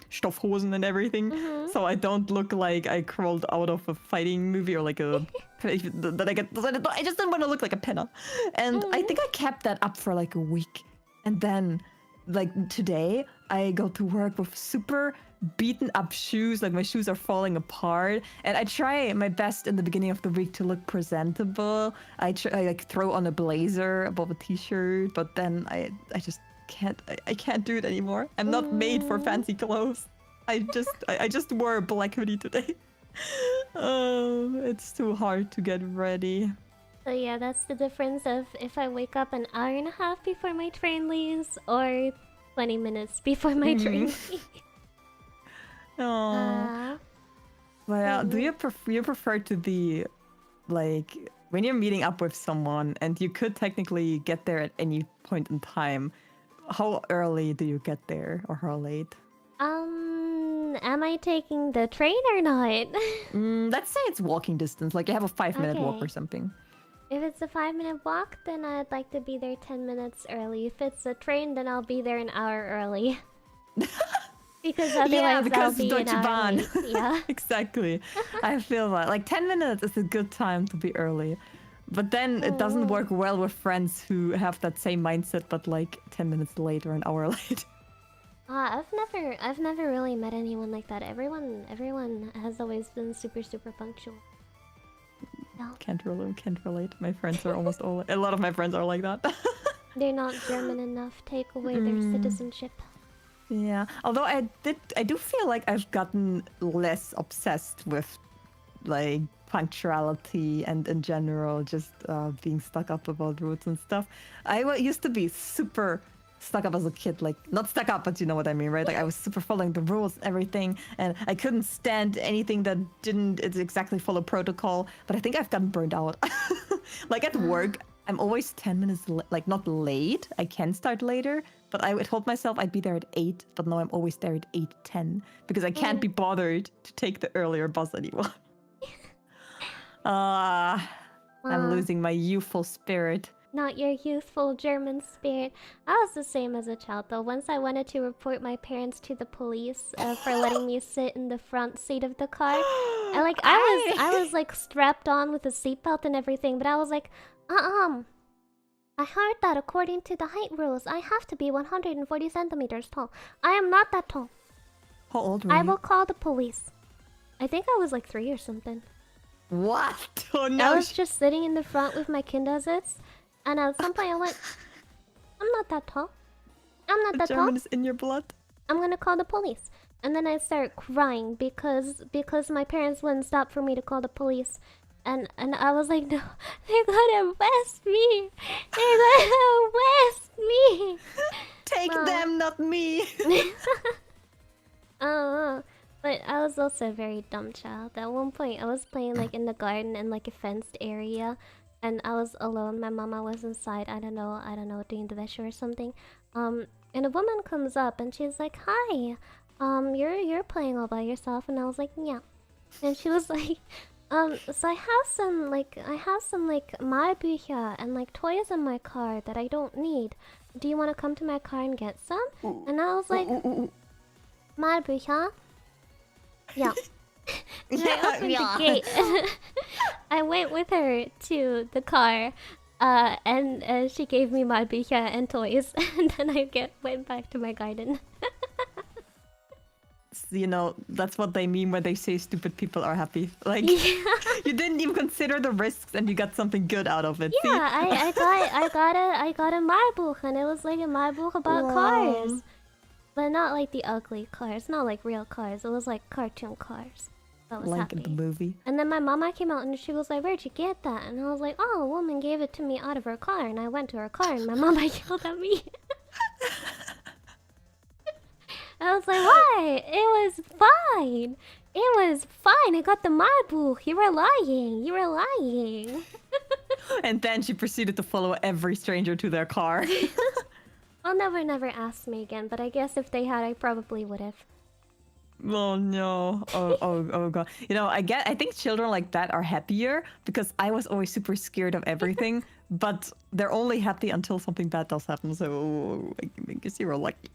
Stoffhosen and everything, so I don't look like I crawled out of a fighting movie or like a I just didn't want to look like a pinner. And I think I kept that up for like a week, and then like today I go to work with super beaten up shoes, like my shoes are falling apart, and I try my best in the beginning of the week to look presentable. I like throw on a blazer above a t-shirt, but then I just I can't do it anymore. I'm not made for fancy clothes. I just wore a black hoodie today. Oh, it's too hard to get ready. So yeah, that's the difference of if I wake up an hour and a half before my train leaves or 20 minutes before my train leaves. Oh. Well, do you prefer to be like when you're meeting up with someone and you could technically get there at any point in time, how early do you get there or how late? Am I taking the train or not? Let's say it's walking distance, like you have a 5-minute walk Okay. or something. If it's a 5-minute walk, then I'd like to be there 10 minutes early. If it's a train, then I'll be there an hour early. Because otherwise I'll be an Deutsche hour Bahn. late. Yeah. Exactly. I feel that. Like 10 minutes is a good time to be early. But then it doesn't work well with friends who have that same mindset, but like 10 minutes late or an hour late. I've never really met anyone like that. Everyone has always been super punctual. No. Can't relate. My friends are almost all. A lot of my friends are like that. They're not German enough. Take away their citizenship. Yeah. Although I do feel like I've gotten less obsessed with like punctuality and in general just being stuck up about rules and stuff. I used to be super stuck up as a kid, like not stuck up, but you know what I mean, right? Like I was super following the rules, everything, and I couldn't stand anything that didn't exactly follow protocol. But I think I've gotten burned out. Like at work, I'm always 10 minutes like not late. I can start later, but I told myself I'd be there at 8, but now I'm always there at 8:10 because I can't be bothered to take the earlier bus anymore. I'm losing my youthful spirit. Not your youthful German spirit. I was the same as a child though. Once I wanted to report my parents to the police for letting me sit in the front seat of the car. I was like strapped on with a seatbelt and everything, but I was like, I heard that according to the height rules, I have to be 140 centimeters tall. I am not that tall. How old were you? I will call the police. I think I was like 3 or something. What? Oh no. I was just sitting in the front with my Kindersitz, and at some point I went, I'm not that tall. I'm not that tall. German is in your blood. I'm gonna call the police. And then I started crying because my parents wouldn't stop for me to call the police. And I was like, no, they're gonna arrest me. They're gonna arrest me. Take them, not me. But I was also a very dumb child. At one point, I was playing like in the garden in like a fenced area, and I was alone. My mama was inside. I don't know, doing the dish or something. And a woman comes up and she's like, "Hi, you're playing all by yourself?" And I was like, "Yeah." And she was like, so I have some Malbücher and like toys in my car that I don't need. Do you want to come to my car and get some? And I was like, Malbücher? Yeah. And I opened the gate. I went with her to the car, and she gave me Malbücher and toys, and then went back to my garden. You know, that's what they mean when they say stupid people are happy. Like, you didn't even consider the risks and you got something good out of it. Yeah, I got a Malbuch, and it was like a Malbuch about cars. But not like the ugly cars, not like real cars. It was like cartoon cars. I was like happy. in the movie. And then my mama came out and she was like, "Where'd you get that?" And I was like, "Oh, a woman gave it to me out of her car." And I went to her car and my mama yelled at me. I was like, "Why? It was fine. It was fine. I got the Malbuch. You were lying. You were lying." And then she proceeded to follow every stranger to their car. Well, never asked me again, but I guess if they had, I probably would have. Oh no. Oh god. You know, I think children like that are happier because I was always super scared of everything, but they're only happy until something bad does happen, so I guess you were lucky.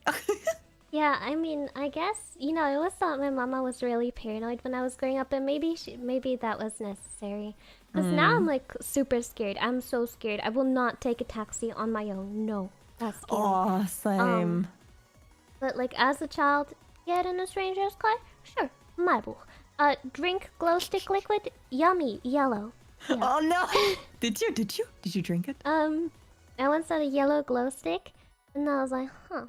Yeah, I mean, I guess, you know, I always thought my mama was really paranoid when I was growing up, and maybe that was necessary. Because now I'm like super scared. I'm so scared. I will not take a taxi on my own. No. That's scary. Oh, same. But like as a child, get in a stranger's car? Sure, Malbuch. Drink glow stick liquid? Yummy, yellow. Yeah. Oh no! Did you drink it? I once had a yellow glow stick, and I was like, huh.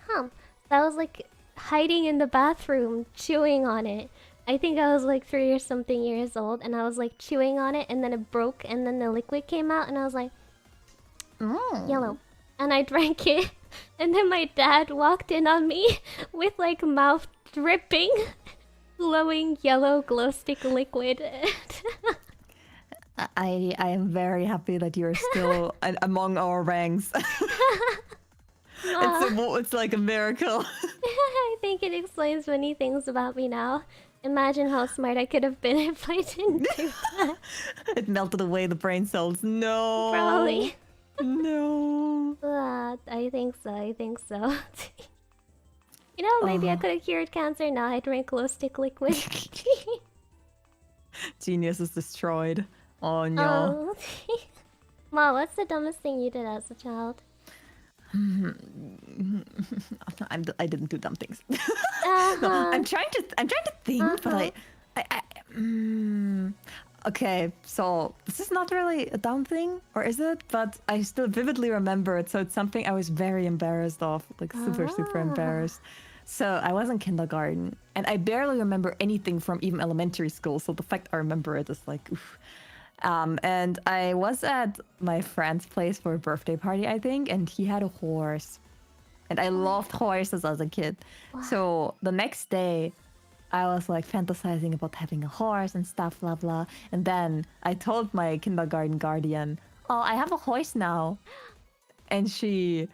So I was like hiding in the bathroom, chewing on it. I think I was like 3 or something years old, and I was like chewing on it, and then it broke, and then the liquid came out, and I was like, yellow. And I drank it, and then my dad walked in on me with like mouth dripping, glowing yellow glow stick liquid. I am very happy that you're still among our ranks. It's like a miracle. I think it explains many things about me now. Imagine how smart I could have been if I didn't do that. It melted away the brain cells. No. Probably. No. I think so. I think so. You know, maybe I could have cured cancer. Now I drink glow stick liquid. Genius is destroyed. Oh no. Oh. Ma, what's the dumbest thing you did as a child? I didn't do dumb things. Uh-huh. No, I'm trying to think, but okay, so this is not really a dumb thing, or is it? But I still vividly remember it, so it's something I was very embarrassed of, like super embarrassed. So I was in kindergarten, and I barely remember anything from even elementary school. So the fact I remember it is like, oof. And I was at my friend's place for a birthday party, I think, and he had a horse. And I loved horses as a kid. Wow. So the next day, I was like fantasizing about having a horse and stuff, blah, blah. And then I told my kindergarten guardian, oh, I have a horse now. And she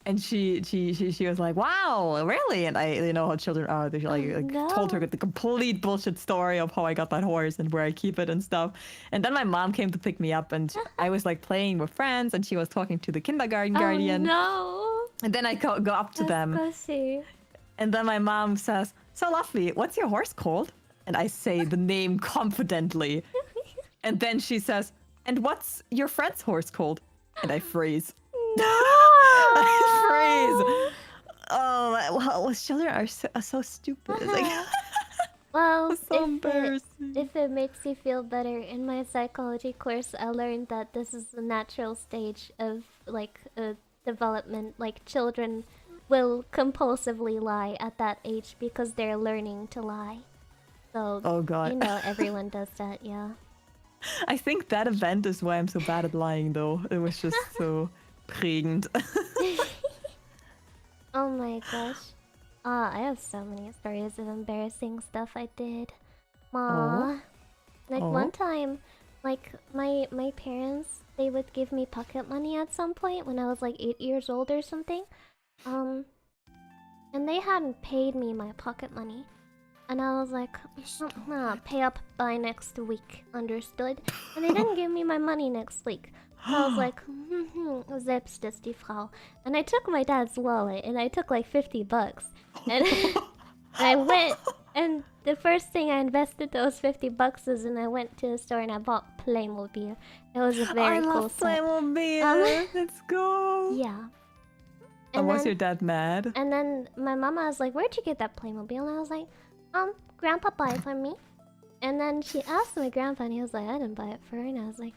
was like, wow, really? And I, you know how children are, they told her the complete bullshit story of how I got that horse and where I keep it and stuff. And then my mom came to pick me up, and I was like playing with friends, and she was talking to the kindergarten guardian. No. And then I go up to them. Pussy. And then my mom says, so lovely, what's your horse called? And I say the name confidently. And then she says, and what's your friend's horse called? And I freeze. No! I freeze. Oh, well, children are so stupid. Like, well, so embarrassing. If it makes you feel better, in my psychology course, I learned that this is the natural stage of like development. Like children will compulsively lie at that age because they're learning to lie. So, oh god, you know, everyone does that, yeah. I think that event is why I'm so bad at lying, though. It was just so prägend. Oh my gosh. I have so many stories of embarrassing stuff I did. Aww. Like one time, like my parents, they would give me pocket money at some point when I was like 8 years old or something. And they hadn't paid me my pocket money. And I was like, pay up by next week, understood? And they didn't give me my money next week. So I was like, selbst ist die Frau. And I took my dad's wallet, and I took like $50. And I went, and the first thing I invested those $50 is, and I went to the store and I bought Playmobil. It was a very cool set. Playmobil. Let's go. Yeah. And was your dad mad? And then my mama was like, where'd you get that Playmobil? And I was like, grandpa bought it for me. And then she asked my grandpa, and he was like, I didn't buy it for her. And I was like,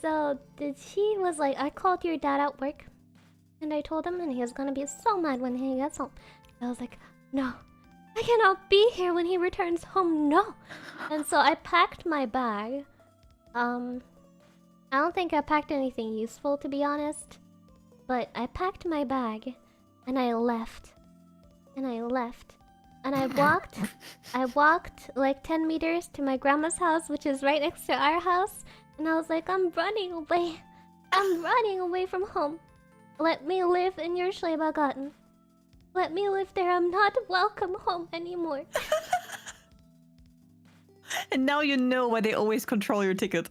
so he was like, I called your dad at work, and I told him, and he was gonna be so mad when he gets home. I was like, no, I cannot be here when he returns home, no. And so I packed my bag. I don't think I packed anything useful, to be honest. But I packed my bag, and I left. And I left. And I walked like 10 meters to my grandma's house, which is right next to our house. And I was like, I'm running away. I'm running away from home. Let me live in your Schlebergarten. Let me live there. I'm not welcome home anymore. And now you know why they always control your ticket.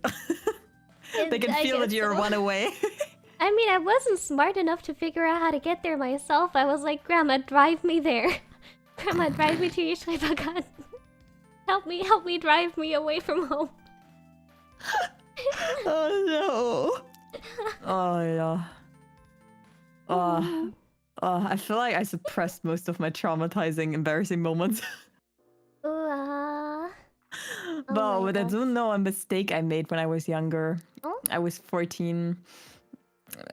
They can feel that you're one away. I mean, I wasn't smart enough to figure out how to get there myself. I was like, Grandma, drive me there. Grandma, drive me to your Schlebergarten. Help me drive me away from home. Oh no. Oh yeah. I feel like I suppressed most of my traumatizing, embarrassing moments. But I do know a mistake I made when I was younger. I was 14.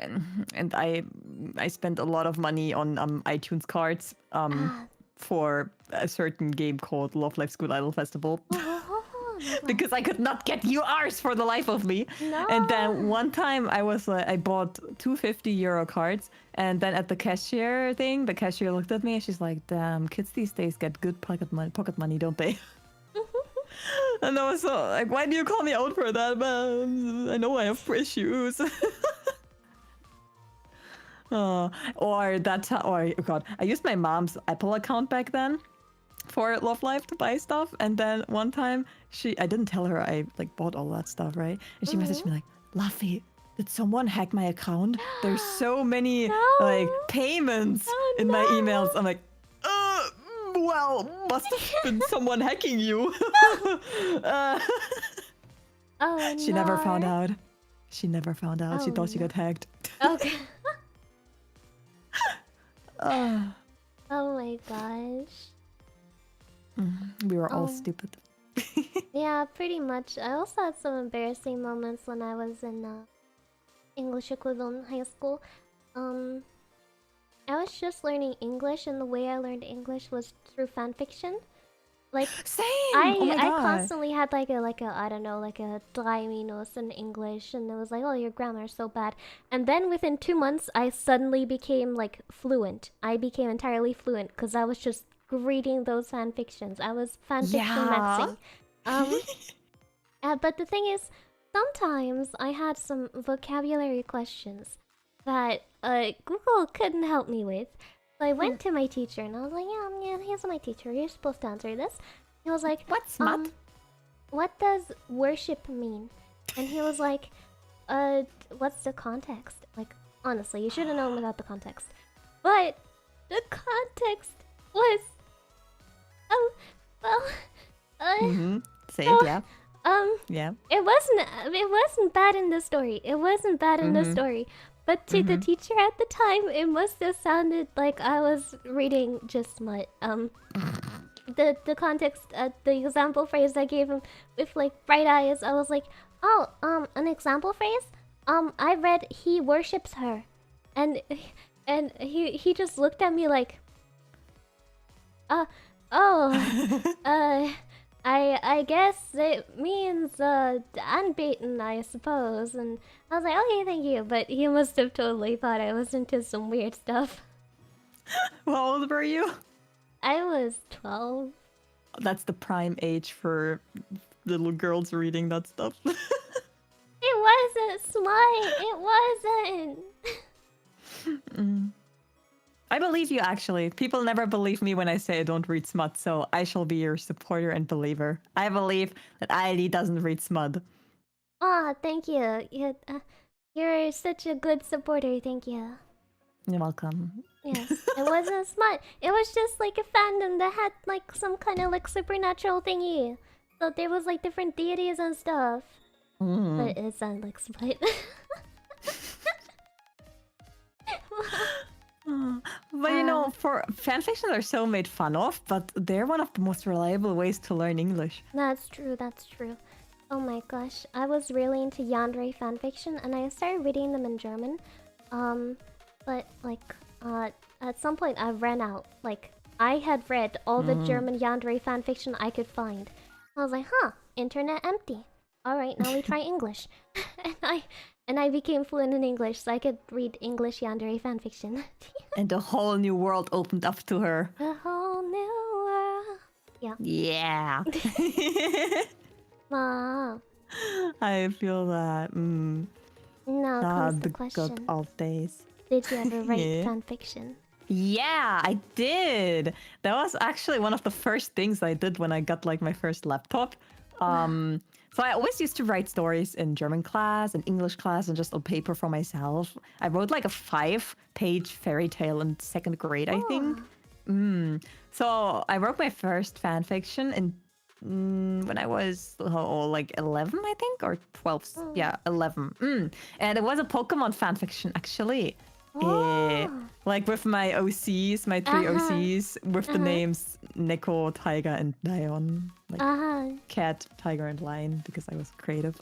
And I spent a lot of money on iTunes cards for a certain game called Love Live School Idol Festival. Because I could not get URs for the life of me. No. And then one time I bought 250 euro cards, and then at the cashier thing, the cashier looked at me and she's like, damn, kids these days get good pocket money, don't they? And I was so like, why do you call me out for that, man? I know I have issues. Or that, or oh god, I used my mom's Apple account back then for Love Life to buy stuff, and then one time I didn't tell her I like bought all that stuff, right? And she messaged me like, Luffy, did someone hack my account? There's so many like No. payments Oh, in my no. emails. I'm like, well, must have been someone hacking you. Oh, She never found out. She never found out. She Oh, thought she no. got hacked. Okay. Uh, Oh my gosh. we were all Oh. stupid. Yeah, pretty much. I also had some embarrassing moments when I was in English equivalent high school. I was just learning English, and the way I learned English was through fanfiction. Like, Same. I Oh my I god. constantly had like a I don't know, like a dryness in English, and it was like, oh, your grammar is so bad. And then within 2 months, I suddenly became like fluent. I became entirely fluent because I was just reading those fanfictions. I was fanfiction maxing. But the thing is, sometimes I had some vocabulary questions that Google couldn't help me with. So I went to my teacher and I was like, yeah, here's my teacher. You're supposed to answer this. He was like, What's smut? What does worship mean? And he was like, what's the context? Like, honestly, you should have known without the context. But the context was, Say so, it, yeah. Yeah. it wasn't bad in the story. It wasn't bad in the story. But to the teacher at the time, it must have sounded like I was reading just smut. The context, the example phrase I gave him with like bright eyes, I was like, oh, an example phrase? I read he worships her, and he just looked at me like, I guess it means unbeaten, I suppose. And I was like, okay, thank you. But he must have totally thought I was into some weird stuff. How old were you? I was 12. That's the prime age for little girls reading that stuff. It wasn't smart. It wasn't. I believe you, actually. People never believe me when I say I don't read smut, so I shall be your supporter and believer. I believe that Elia doesn't read smut. Aw, thank you. You're such a good supporter. Thank you. You're welcome. Yes, it wasn't smut. It was just like a fandom that had like some kind of like supernatural thingy. So there was like different deities and stuff. But it sounded like smut. But you know, for fanfictions are so made fun of, but they're one of the most reliable ways to learn English. That's true, that's true. Oh my gosh, I was really into yandere fanfiction and I started reading them in German. But like, at some point I ran out. Like, I had read all the German yandere fanfiction I could find. I was like, huh, internet empty. Alright, now we try English. and I became fluent in English, so I could read English yandere fanfiction. And a whole new world opened up to her. A whole new world. Yeah. Yeah. Wow. I feel that. Now comes the the question. good old days. Did you ever write Yeah. fanfiction? Yeah, I did. That was actually one of the first things I did when I got like my first laptop. So I always used to write stories in German class and English class and just on paper for myself. I wrote like a 5-page fairy tale in 2nd grade, I think. So I wrote my first fan fiction in when I was like 11, I think, or 12. Yeah, 11. And it was a Pokemon fan fiction, actually. Like with my OCs, my 3 OCs, with the names Neko, Tiger, and Lion. Like cat, tiger, and lion, because I was creative.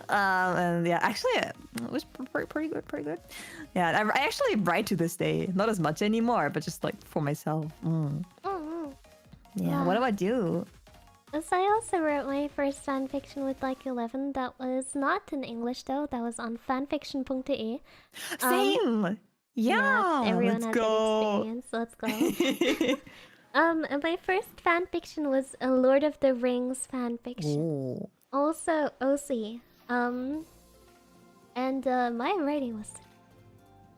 And yeah, actually, it was pretty good. Yeah, I actually write to this day. Not as much anymore, but just like for myself. Yeah, what about you? So I also wrote my first fanfiction with like 11. That was not in English though. That was on fanfiction.de. Same. Yeah, everyone let's has go. an experience. Let's go. And my first fanfiction was a Lord of the Rings fanfiction. Ooh. Also OC. And my writing was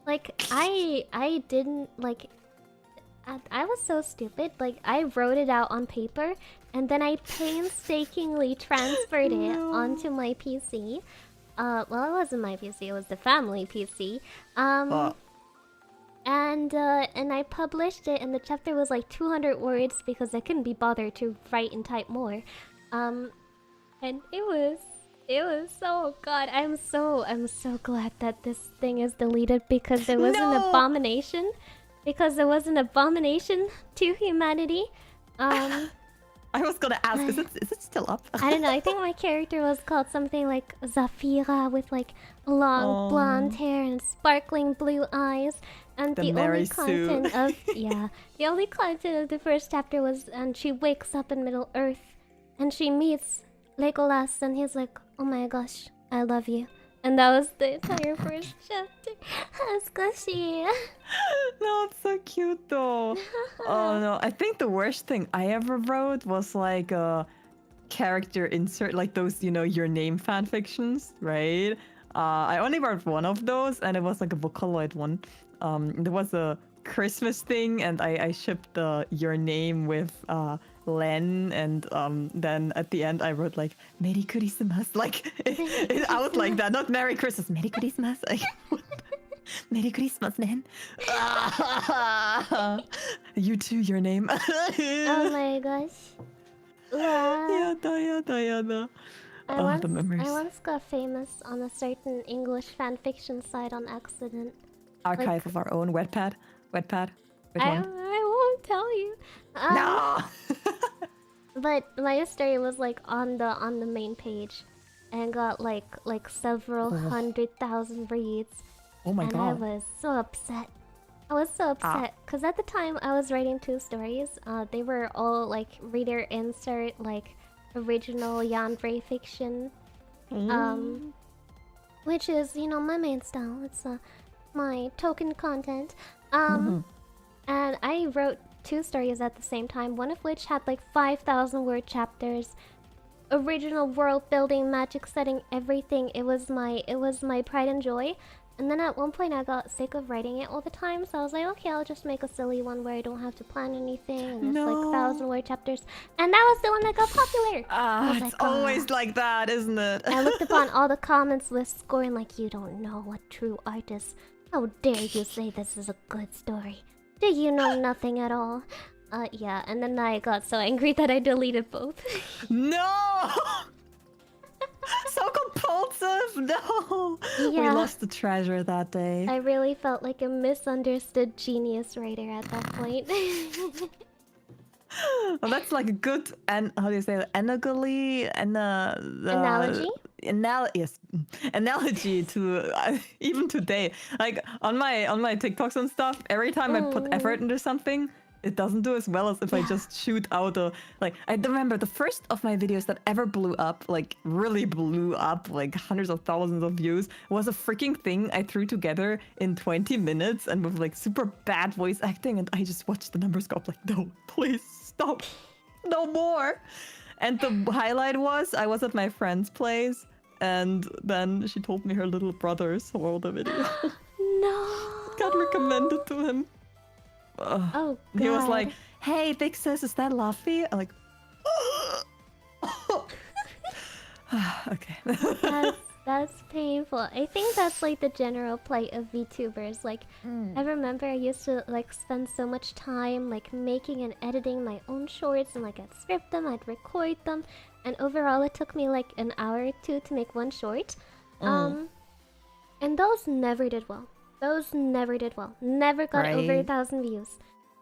like I didn't like I was so stupid. Like I wrote it out on paper and then I painstakingly transferred it onto my PC. Well, it wasn't my PC, it was the family PC. And I published it, and the chapter was like 200 words because I couldn't be bothered to write and type more. And it was so god. I'm so glad that this thing is deleted because it was an abomination. Because it was an abomination to humanity. I was gonna ask, is it still up? I don't know. I think my character was called something like Zafira with like long blonde hair and sparkling blue eyes. And the only content of the only content of the first chapter was, and she wakes up in Middle Earth, and she meets Legolas, and he's like, "Oh my gosh, I love you." And that was the entire first chapter. Squishy. No, it's so cute though. Oh no, I think the worst thing I ever wrote was like a character insert, like those, you know, your name fan fictions, right? I only wrote one of those, and it was like a Vocaloid one. There was a Christmas thing, and I shipped your name with Len, and then at the end I wrote like Merry Christmas, like out like that, not Merry Christmas, Merry Christmas, like, Merry Christmas, man. You too, your name. Oh my gosh. Wow. Yada. The memories. I once got famous on a certain English fanfiction site on accident. Archive like, of our own Wattpad. Which I one? won't tell you. No. But my story was like on the main page, and got like several 100,000 reads. Oh my god. And I was so upset. I was so upset because at the time I was writing 2 stories. They were all like reader insert, like original Yandere fiction. Which is, you know, my main style. It's my token content. And I wrote 2 stories at the same time, one of which had like 5,000 word chapters, original world building, magic setting, everything. It was my pride and joy. And then at one point I got sick of writing it all the time, so I was like, okay, I'll just make a silly one where I don't have to plan anything, and it's like 1,000 word chapters. And that was the one that got popular. It's like, always like that, isn't it? I looked upon all the comments with scorn, like, you don't know what true art is. How dare you say this is a good story? Do you know nothing at all? Yeah, and then I got so angry that I deleted both. No! So compulsive! No! Yeah. We lost the treasure that day. I really felt like a misunderstood genius writer at that point. Well, that's like a good, and how do you say it? Analogy? Analogy? Yes, analogy to even today. Like on my TikToks and stuff, every time I put effort into something, it doesn't do as well as if I just shoot out a, like, I remember the first of my videos that ever blew up, like really blew up, like hundreds of thousands of views, was a freaking thing I threw together in 20 minutes and with like super bad voice acting, and I just watched the numbers go up like, no, please stop, no more. And the highlight was I was at my friend's place, and then she told me her little brother saw the video. No. Got recommended to him. Oh, God. He was like, hey, Big Sis, is that Luffy? I'm like, okay. That's painful. I think that's like the general plight of VTubers. Like, I remember I used to like spend so much time like making and editing my own shorts, and like I'd script them, I'd record them, and overall it took me like an hour or 2 to make one short. And those never did well. Never got over 1,000 views.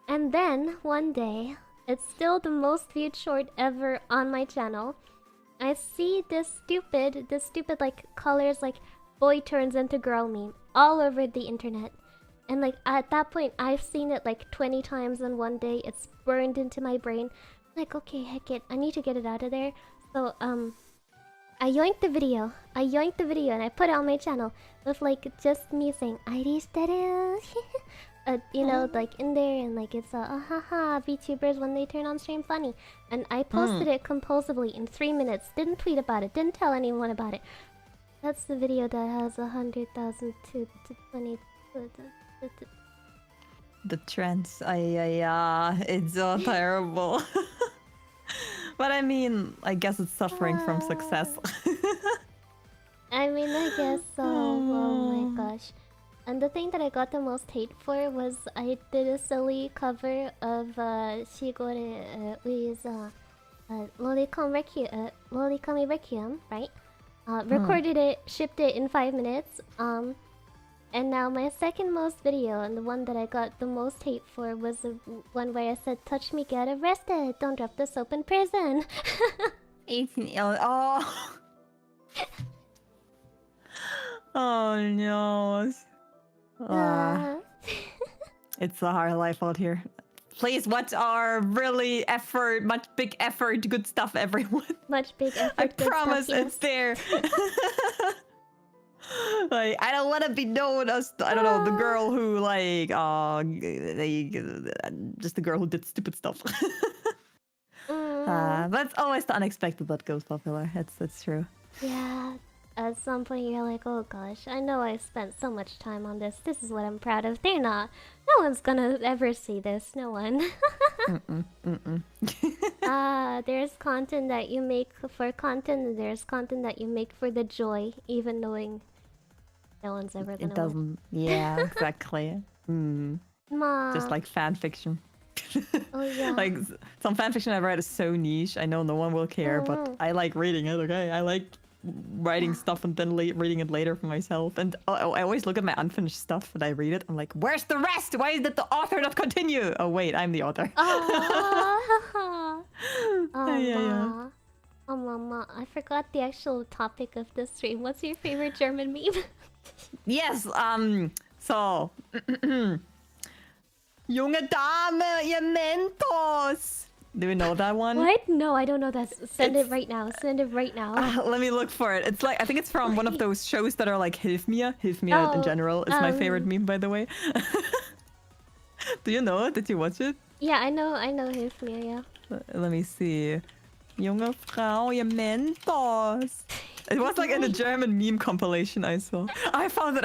And then one day, it's still the most viewed short ever on my channel. I see this stupid like colors like boy turns into girl meme all over the internet. And like at that point I've seen it like 20 times in one day. It's burned into my brain. Like, okay, heck it, I need to get it out of there. So I yoinked the video and I put it on my channel with like just me saying Irish Daru you know, like in there, and like it's haha VTubers when they turn on stream funny, and I posted it compulsively in 3 minutes. Didn't tweet about it. Didn't tell anyone about it. That's the video that has 100,000 to 20. The trends, it's so terrible. But I mean, I guess it's suffering from success. I mean, I guess so. Oh my gosh. And the thing that I got the most hate for was I did a silly cover of Shigore Ui's Lolicami Requiem, right? Recorded it, shipped it in 5 minutes. And now my second most video, and the one that I got the most hate for, was the one where I said, "Touch me, get arrested. Don't drop the soap in prison." Oh. Oh no. It's a hard life out here. Please watch our really much big effort, good stuff, everyone. Much big effort. I good promise stuff, yes. it's there. Like, I don't want to be known as, I don't know, the girl who like, just the girl who did stupid stuff. That's always the unexpected that goes popular. That's true. Yeah. At some point you're like, oh gosh, I know I spent so much time on this. This is what I'm proud of. They're not. No one's gonna ever see this. No one. There's content that you make for content, and there's content that you make for the joy, even knowing no one's ever gonna. It doesn't. Yeah, exactly. Just like fan fiction. Oh yeah. Like some fan fiction I've read is so niche. I know no one will care, but I like reading it. Okay, I like writing stuff and then reading it later for myself. And I always look at my unfinished stuff and I read it. I'm like, where's the rest? Why did the author not continue? Oh wait, I'm the author. Oh, yeah. Oh, mama, I forgot the actual topic of the stream. What's your favorite German meme? Yes. So, junge Dame, ihr Mentos. Do you know that one? What? No, I don't know that. Send it right now. Send it right now. Let me look for it. It's like, I think it's from one of those shows that are like Hilf mir in general. It's my favorite meme, by the way. Do you know it? Did you watch it? Yeah, I know Hilf mir, yeah. Let me see. Junge Frau, ihr Mentos. It was like in a German meme compilation I saw. I found it.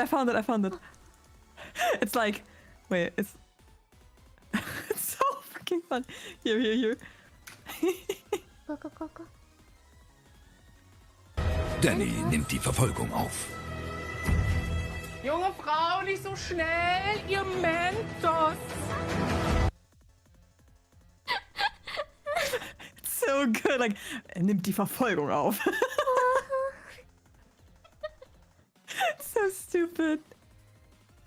It's like, wait, it's so freaking fun. Here. Go. Danny nimmt die Verfolgung auf. Junge Frau, nicht so schnell, ihr Mentos! So good, like, nimmt die Verfolgung auf. So stupid.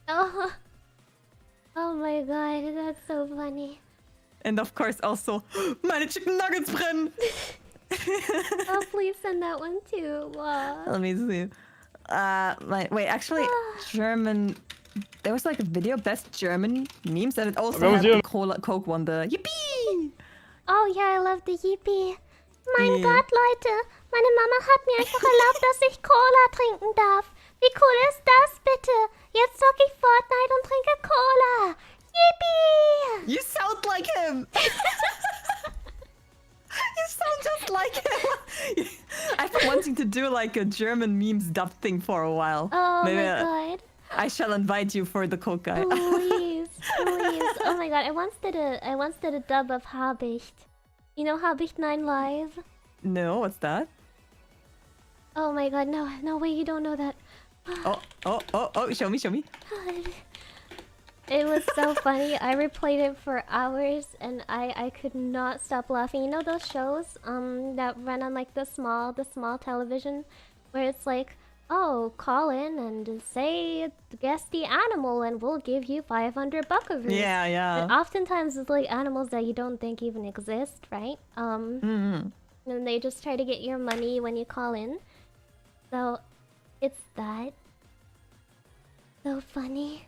Oh my god, that's so funny. And of course also, meine chicken nuggets brennen. Oh, please send that one too. Wow. Let me see. Wait, actually, German. There was like a video, best German memes, and it also had the Coke one, the Yippee! Oh ja, I love the Yippie. Mein Gott, Leute, meine Mama hat mir einfach erlaubt, dass ich Cola trinken darf. Wie cool ist das bitte? Jetzt zocke ich Fortnite und trinke Cola. Yippie! You sound like him! You sound just like him! I've been wanting to do like a German memes dub thing for a while. Oh Maybe my god. I shall invite you for the Coke guy. Please. Oh my god, I once did a dub of Habicht. You know Habicht 9 Live? No, what's that? Oh my god, no way you don't know that. Oh, show me. It was so funny. I replayed it for hours and I could not stop laughing. You know those shows that run on like the small television where it's like, oh, call in and say guess the animal and we'll give you 500 buckaroos. Yeah. But oftentimes it's like animals that you don't think even exist, right? And they just try to get your money when you call in. So it's that. So funny.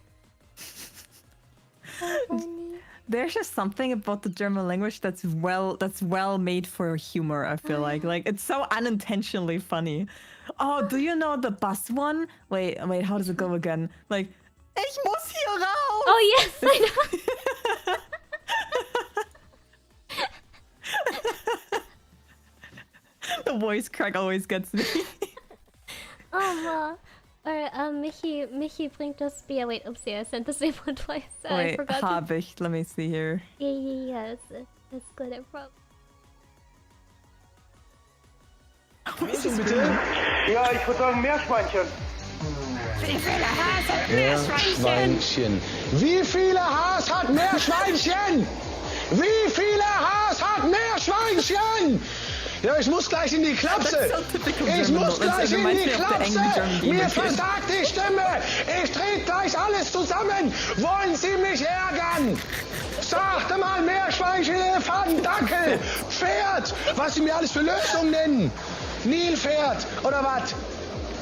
So funny. There's just something about the German language that's well made for humor, I feel like it's so unintentionally funny. Oh, do you know the bus one? Wait, how does it go again? Like, Ich muss hier raus! Oh yes, I know. The voice crack always gets me. Or Michi bringt das Bier. Wait, oopsie, I sent the same one twice. I Wait, forgot. hab ich. Let me see here. Yeah. It's good. I promise. Lösung bitte? Ja, ich würde sagen Meerschweinchen. Wie viele Haas hat Meerschweinchen? Wie viele Haas hat Meerschweinchen? Wie viele Haas hat Meerschweinchen? Ja, ich muss gleich in die Klapse. Ich muss gleich in die Klapse. Mir versagt die Stimme. Ich trete gleich alles zusammen. Wollen Sie mich ärgern? Sagte mal Meerschweinchen, Elefant, Dackel, Pferd. Was Sie mir alles für Lösungen nennen. Nilpferd oder was?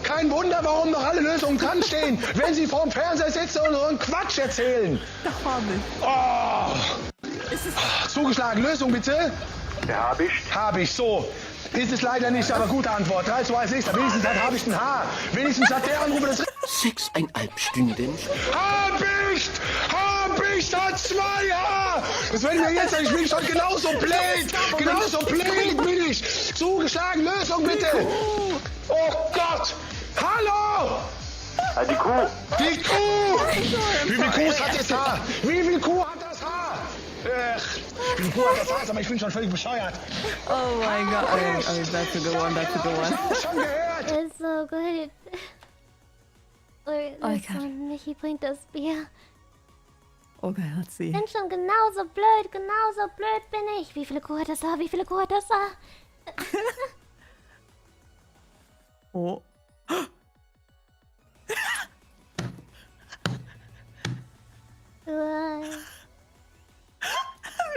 Kein Wunder, warum noch alle Lösungen dran stehen, wenn Sie vorm Fernseher sitzen und so einen Quatsch erzählen. Oh. Zugeschlagen, Lösung bitte? Ja, hab ich. Hab ich, so. Ist es leider nicht, aber gute Antwort. 3, 2, 1, wenigstens habe ich ein Haar. Wenigstens hat der Anrufer das... 6,5 Stunden. Hab ich da 2 Haar. Das werden wir jetzt, ich bin schon genauso blöd. Genauso blöd bin ich. Zugeschlagen, Lösung bitte. Oh Gott. Hallo. Ja, die Kuh. Die Kuh. Wie viel Kuh hat das Haar? Wie viel Kuh hat das Haar? Wie viel Kuh hat das Haar? Aber ich bin schon völlig bescheuert. Oh my god. Okay, that's a good one. That's a good one. Schon gehört. It's so good. Or Oh this God. one, Michi bringt das Bier. Okay, let's see. Bin schon genauso blöd bin ich. Wie viele Kuh hat das Haar? Wie viele Kuh hat das Haar? Oh.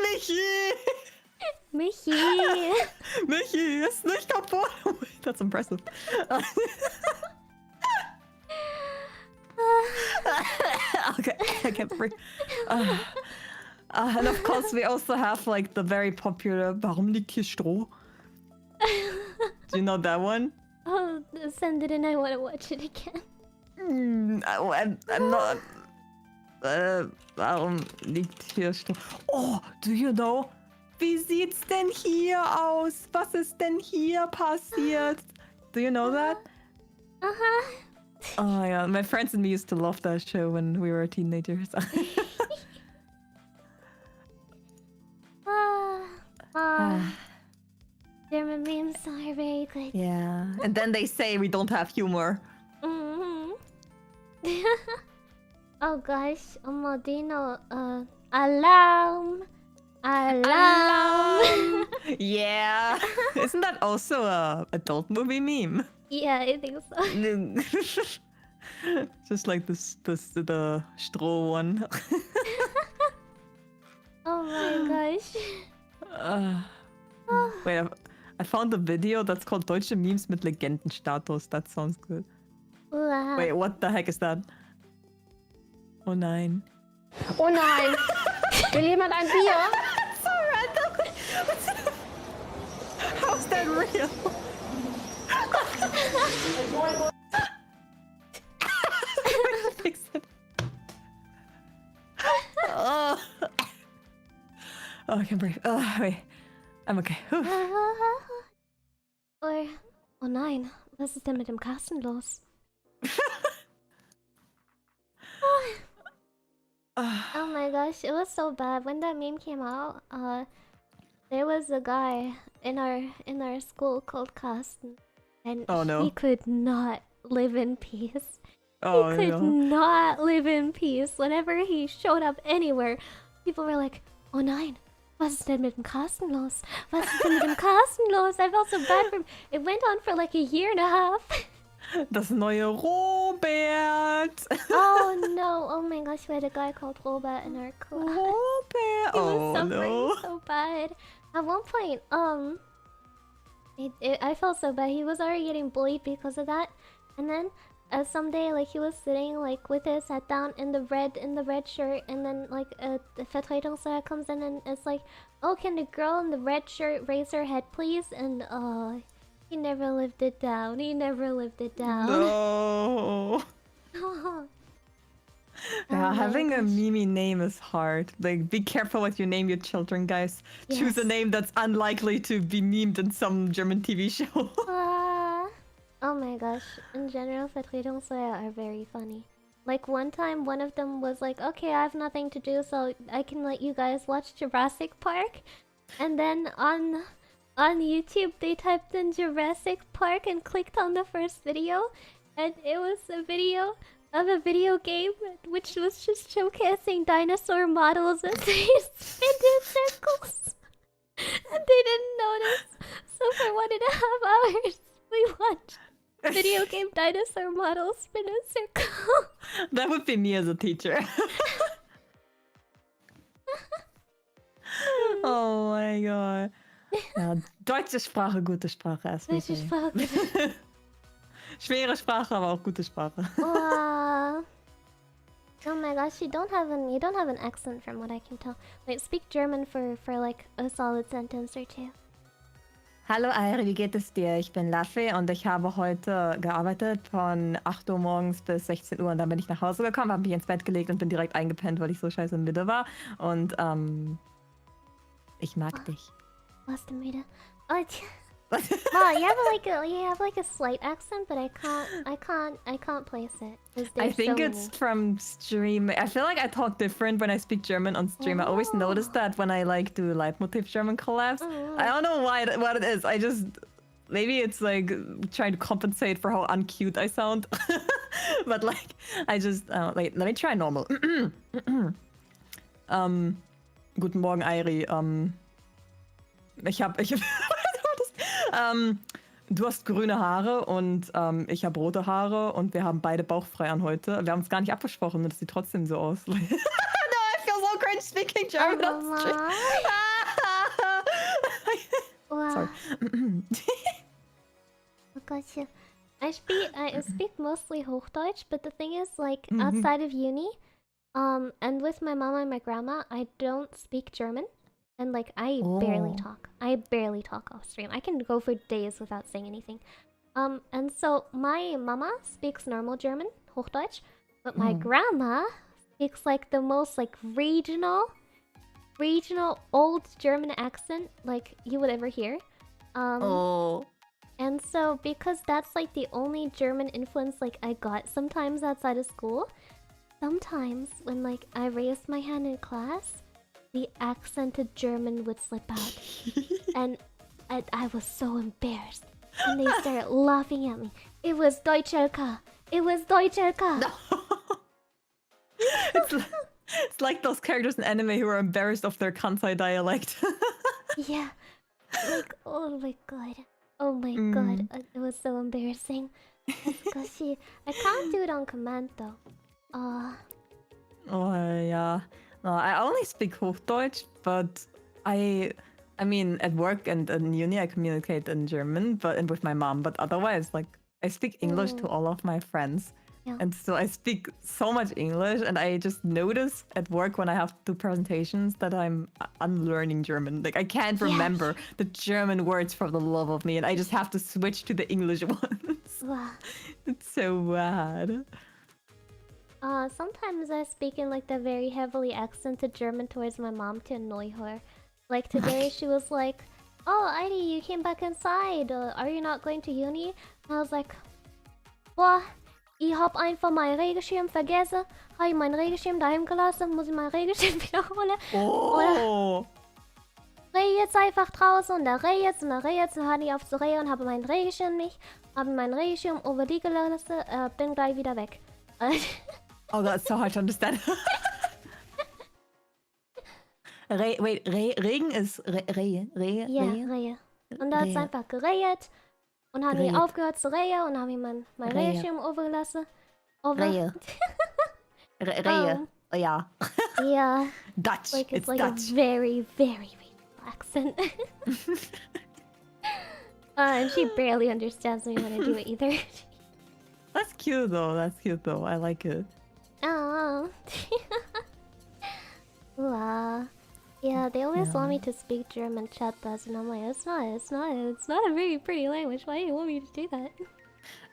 Michi! Michi! Michi ist nicht kaputt. That's impressive. Okay, I can't breathe. And of course we also have like the very popular Warum liegt hier Stroh? Do you know that one? Oh, send it in. I want to watch it again. I'm not... warum liegt hier Stroh? Oh, do you know? Wie sieht's denn hier aus? Was ist denn hier passiert? Do you know that? Oh yeah, my friends and me used to love that show when we were teenagers. German memes are very good. Yeah, and then they say we don't have humor. Oh gosh, Modino, alarm! Alarm! Yeah, isn't that also a adult movie meme? Yeah, I think so. Just like the Stroh one. Oh my gosh. Wait, I found a video that's called Deutsche Memes mit Legendenstatus. That sounds good. Wow. Wait, what the heck is that? Oh nein. Oh nein! Will jemand ein Bier? So random. How is that real? Fix it. Oh. Oh, I can breathe. Oh, wait. I'm okay. Or, oh nein, was ist denn mit dem Carsten los? Oh my gosh, it was so bad. When that meme came out, there was a guy in our school called Carsten, and Oh, no. he could not live in peace. Oh, He could no. not live in peace. Whenever he showed up anywhere, people were like, "Oh nein, was ist denn mit dem Carsten los? Was ist denn mit dem Carsten los?" I felt so bad for him. It went on for like a year and a half. Das neue Robert. Oh no! Oh my gosh, we had a guy called Robert in our class. Robert. He was Oh suffering no. so bad. At one point, I felt so bad. He was already getting bullied because of that, and then someday, like he was sitting like with his head down in the red shirt, and then like the Vertretungsleiter comes in and it's like, "Oh, can the girl in the red shirt raise her head, please?" And he never lived it down. He never lived it down. No. Yeah, Oh my having a gosh. Mimi name is hard. Like, be careful what you name your children, guys. Choose a Yes. name that's unlikely to be memed in some German TV show. Oh my gosh. In general, Vertretungsreihe are very funny. Like one time, one of them was like, "Okay, I have nothing to do, so I can let you guys watch Jurassic Park." And then on YouTube, they typed in Jurassic Park and clicked on the first video, and it was a video of a video game which was just showcasing dinosaur models as they spin in circles. And they didn't notice. So for 1.5 hours, we watched video game dinosaur models spin in circles. That would be me as a teacher. Oh my god. Ja, deutsche Sprache, gute Sprache erstmal. Deutsche Sprache. Schwere Sprache, aber auch gute Sprache. Wow. Oh my gosh, you don't have an accent from what I can tell. Wait, speak German for like a solid sentence or two. Hallo Airi, wie geht es dir? Ich bin Laffy und ich habe heute gearbeitet von 8 Uhr morgens bis 16 Uhr und dann bin ich nach Hause gekommen, habe mich ins Bett gelegt und bin direkt eingepennt, weil ich so scheiße müde war. Und ich mag dich. Was the müde? Oh, wow, you have like a slight accent, but I can't place it. I think so it's many. from stream. I feel like I talk different when I speak German on stream. I always notice that when I like do Leitmotif German collabs. I don't know what it is. I just maybe it's like trying to compensate for how uncute I sound. But like I just wait. Let me try normal. Guten Morgen, Airi. Du hast grüne Haare und ich habe rote Haare und wir haben beide bauchfrei an heute. Wir haben es gar nicht abgesprochen und es sieht trotzdem so aus. No, I feel so cringe speaking German on stream. Wow. Sorry. Oh gosh, yeah. I speak mostly Hochdeutsch, but the thing is, like, outside of uni, and with my mom and my grandma, I don't speak German. And like I barely talk. I barely talk off stream. I can go for days without saying anything. And so my mama speaks normal German, Hochdeutsch, but my grandma speaks like the most like regional old German accent like you would ever hear. And so because that's like the only German influence like I got sometimes outside of school, sometimes when like I raised my hand in class, the accented German would slip out. And I was so embarrassed. And they started laughing at me. It was Deutschelka. It was Deutschelka. No. It's like those characters in anime who are embarrassed of their Kansai dialect. Yeah. Like, oh my god. Oh my god. It was so embarrassing. Gosh, I can't do it on command though. Oh, yeah. No, I only speak Hochdeutsch, but I mean, at work and in uni, I communicate in German, and with my mom. But otherwise, like, I speak English to all of my friends, and so I speak so much English. And I just notice at work when I have to do presentations that I'm unlearning German. Like, I can't remember the German words for the love of me, and I just have to switch to the English ones. Wow. It's so bad. Sometimes I speak in like the very heavily accented German towards my mom to annoy her. Like today she was like, "Oh, Heidi, you came back inside. Are you not going to uni?" And I was like, "Boah, ich hab einfach meinen Regenschirm vergessen. Habe ich meinen Regenschirm daheim gelassen, muss ich meinen Regenschirm wiederholen." Oder reh jetzt einfach draußen und da reh jetzt und da reh jetzt und hatte ich auf zu reh und habe meinen Regenschirm nicht. Habe meinen Regenschirm über die gelassen, bin gleich wieder weg. Oh, that's so hard to understand. Regen ist Rehe. Ja, Rehe. Und da hat es einfach gerehet und haben die aufgehört zu rehen und haben meinen Regenschirm overgelassen. Rehe. Rehe. Ja. Yeah. Dutch. Like, it's like Dutch. a very, very regional accent. And she barely understands me when I do it either. That's cute though. I like it. Oh. Wow. Yeah, they always want me to speak German, chat does, and I'm like, it's not a very pretty language. Why do you want me to do that?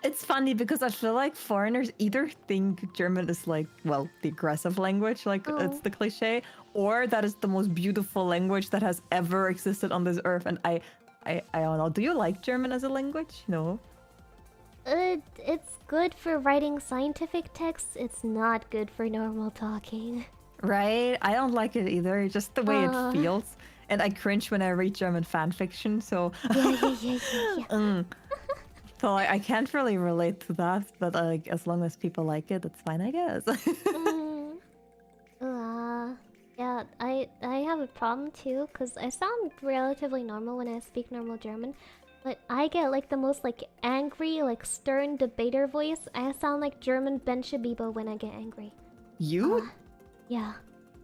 It's funny because I feel like foreigners either think German is like, well, the aggressive language, like it's the cliche, or that is the most beautiful language that has ever existed on this earth. And I don't know. Do you like German as a language? No. It's good for writing scientific texts. It's not good for normal talking. Right? I don't like it either. Just the way it feels. And I cringe when I read German fan fiction, so... Yeah. So I can't really relate to that, but like as long as people like it, it's fine, I guess. Yeah, I have a problem too, because I sound relatively normal when I speak normal German, but I get like the most like angry, like stern debater voice. I sound like German Ben Shabibo when I get angry. You? Yeah.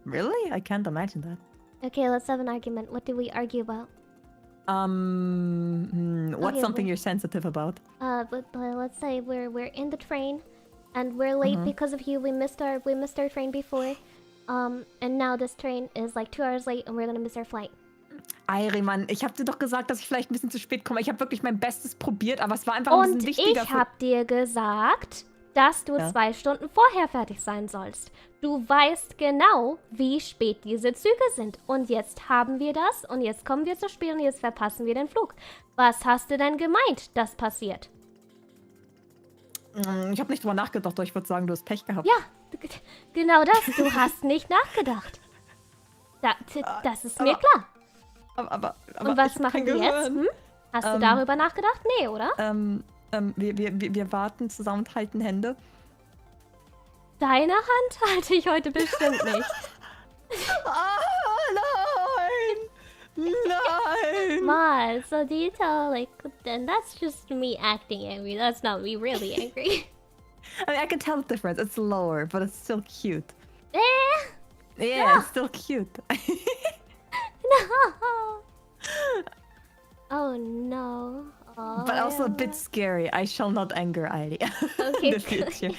Really? I can't imagine that. Okay, let's have an argument. What do we argue about? What's Okay, something you're sensitive about? But let's say we're in the train, and we're late because of you. We missed our train before, and now this train is like 2 hours late, and we're gonna miss our flight. Airi, Mann, ich hab dir doch gesagt, dass ich vielleicht ein bisschen zu spät komme. Ich habe wirklich mein Bestes probiert, aber es war einfach ein bisschen wichtiger. Und ich hab dir gesagt, dass du 2 Stunden vorher fertig sein sollst. Du weißt genau, wie spät diese Züge sind. Und jetzt haben wir das und jetzt kommen wir zu spät und jetzt verpassen wir den Flug. Was hast du denn gemeint, das passiert? Ich habe nicht drüber nachgedacht, aber ich würde sagen, du hast Pech gehabt. Ja, genau das. Du hast nicht nachgedacht. Das ist mir klar. Aber und was machen wir jetzt? Hast du darüber nachgedacht? Nee, oder? Wir warten zusammen und halten Hände. Deine Hand halte ich heute bestimmt nicht. Nein! Ma, so do you tell, like, then that's just me acting angry. That's not me really angry. I mean, I can tell the difference. It's lower, but it's still cute. Yeah, no. It's still cute. No! Oh no. Oh, but also a bit scary. I shall not anger Elia in the future.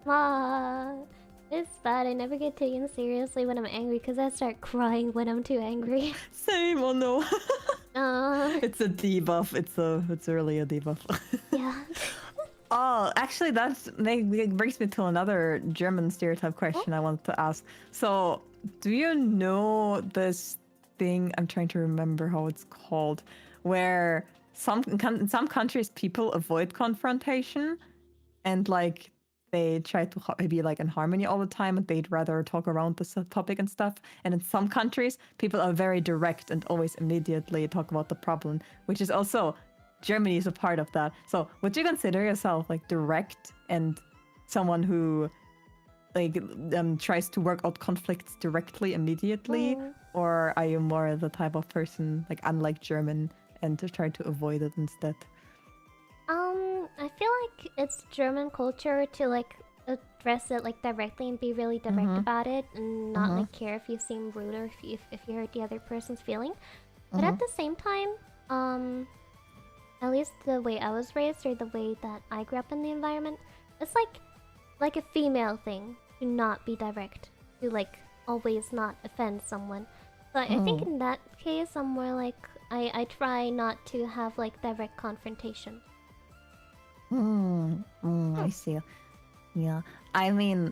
Ma, it's bad. I never get taken seriously when I'm angry because I start crying when I'm too angry. Same, oh no. It's a debuff. It's really a debuff. Yeah. Oh, actually, that brings me to another German stereotype question I wanted to ask. So, do you know this thing? I'm trying to remember how it's called, where in some countries people avoid confrontation, and like they try to be like in harmony all the time, and they'd rather talk around this topic and stuff. And in some countries, people are very direct and always immediately talk about the problem, which is also. Germany is a part of that. So would you consider yourself like direct and someone who like tries to work out conflicts directly immediately? Or are you more the type of person like unlike German and to try to avoid it instead? I feel like it's German culture to like address it like directly and be really direct about it and not like care if you seem rude or if you hurt the other person's feeling. But at the same time, at least the way I was raised or the way that I grew up in the environment, it's like a female thing to not be direct, to like always not offend someone. So I think in that case, I'm more like I try not to have like direct confrontation. I see. Yeah, I mean,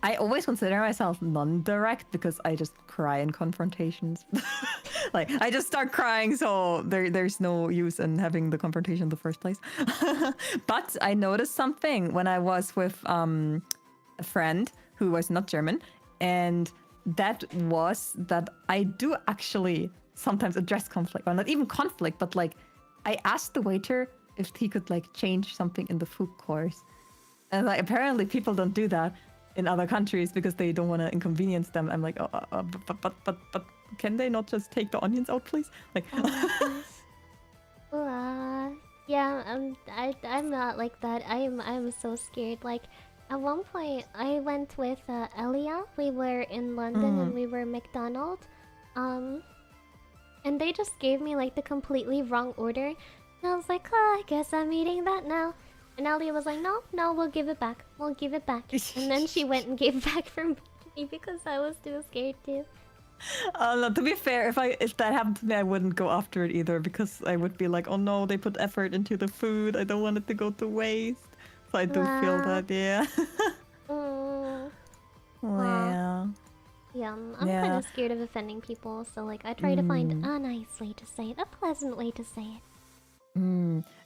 I always consider myself non-direct because I just cry in confrontations. Like, I just start crying, so there's no use in having the confrontation in the first place. But I noticed something when I was with a friend who was not German, and that was that I do actually sometimes address conflict, or not even conflict, but like, I asked the waiter if he could like change something in the food course. And like, apparently people don't do that in other countries because they don't want to inconvenience them. I'm like, but can they not just take the onions out, please? Like, yeah, I'm not like that. I'm so scared. Like, at one point, I went with Elia. We were in London and we were McDonald's. And they just gave me like the completely wrong order. And I was like, oh, I guess I'm eating that now. And Elia was like, no, we'll give it back. We'll give it back. And then she went and gave it back for me because I was too scared to. No, to be fair, if that happened to me, I wouldn't go after it either because I would be like, oh no, they put effort into the food. I don't want it to go to waste. So I do feel that, yeah. Well, yeah, I'm kind of scared of offending people, so like I try to find a nice way to say it, a pleasant way to say it.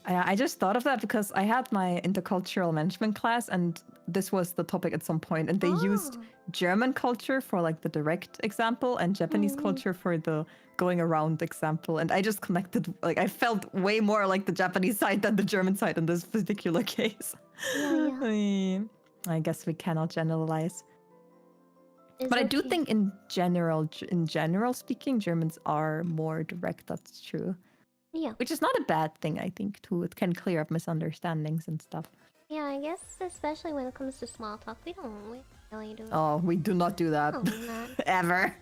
I just thought of that because I had my intercultural management class and this was the topic at some point, and they used German culture for like the direct example and Japanese culture for the going around example, and I just connected, like I felt way more like the Japanese side than the German side in this particular case. I guess we cannot generalize. But I do think in general speaking, Germans are more direct, that's true. Yeah. Which is not a bad thing, I think, too. It can clear up misunderstandings and stuff. Yeah, I guess especially when it comes to small talk, we don't really do it. Oh, we do not do that. Ever.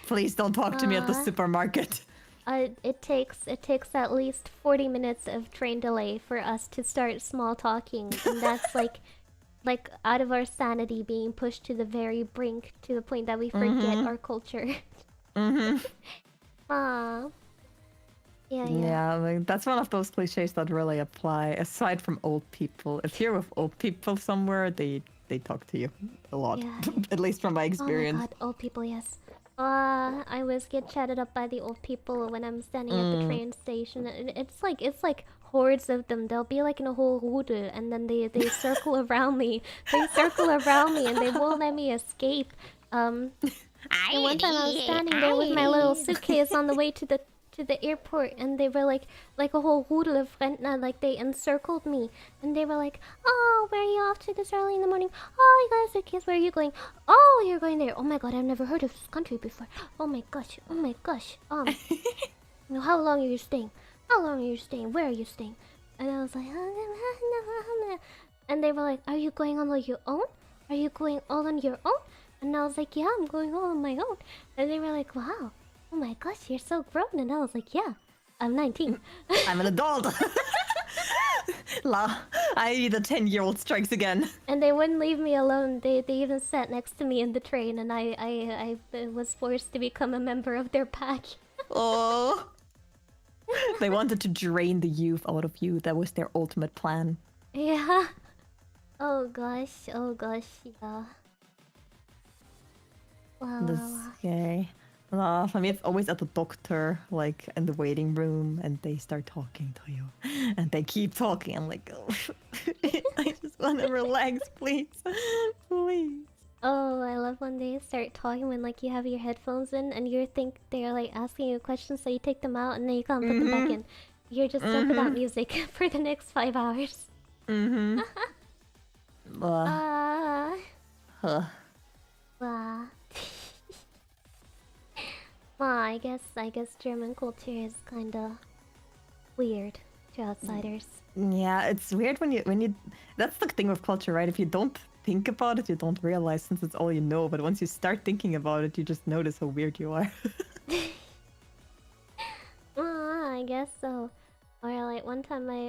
Please don't talk to me at the supermarket. It takes at least 40 minutes of train delay for us to start small talking, and that's like out of our sanity being pushed to the very brink to the point that we forget our culture. Yeah, like, that's one of those cliches that really apply, aside from old people. If you're with old people somewhere, they talk to you a lot, at least from my experience. Oh my god, old people, yes. I always get chatted up by the old people when I'm standing at the train station. It's like hordes of them. They'll be like in a whole rudel, and then they circle around me. They circle around me, and they won't let me escape. And one time I was standing there with my little suitcase on the way to the airport, and they were like a whole rudel of Rentner, like they encircled me, and they were like, oh, where are you off to this early in the morning? Oh, you got a suitcase, where are you going? Oh, you're going there. Oh my god, I've never heard of this country before. Oh my gosh. How long are you staying? How long are you staying? Where are you staying? And I was like, and they were like, are you going on your own? Are you going all on your own? And I was like, yeah, I'm going all on my own. And they were like, wow, oh my gosh, you're so grown. And I was like, yeah, I'm 19. I'm an adult. The 10-year-old strikes again. And they wouldn't leave me alone. They even sat next to me in the train, and I was forced to become a member of their pack. Oh. They wanted to drain the youth out of you. That was their ultimate plan. Yeah. Oh gosh, yeah. Wow. Okay. For me, it's always at the doctor, like in the waiting room, and they start talking to you, and they keep talking. I'm like, oh, I just want to relax, please, please. Oh, I love when they start talking when like you have your headphones in, and you think they're like asking you questions, so you take them out, and then you can't put them back in. You're just stuck without music for the next 5 hours. Well, I guess German culture is kinda weird to outsiders. Yeah, it's weird when you. That's the thing with culture, right? If you don't think about it, you don't realize, since it's all you know. But once you start thinking about it, you just notice how weird you are. I guess so. Or like one time, my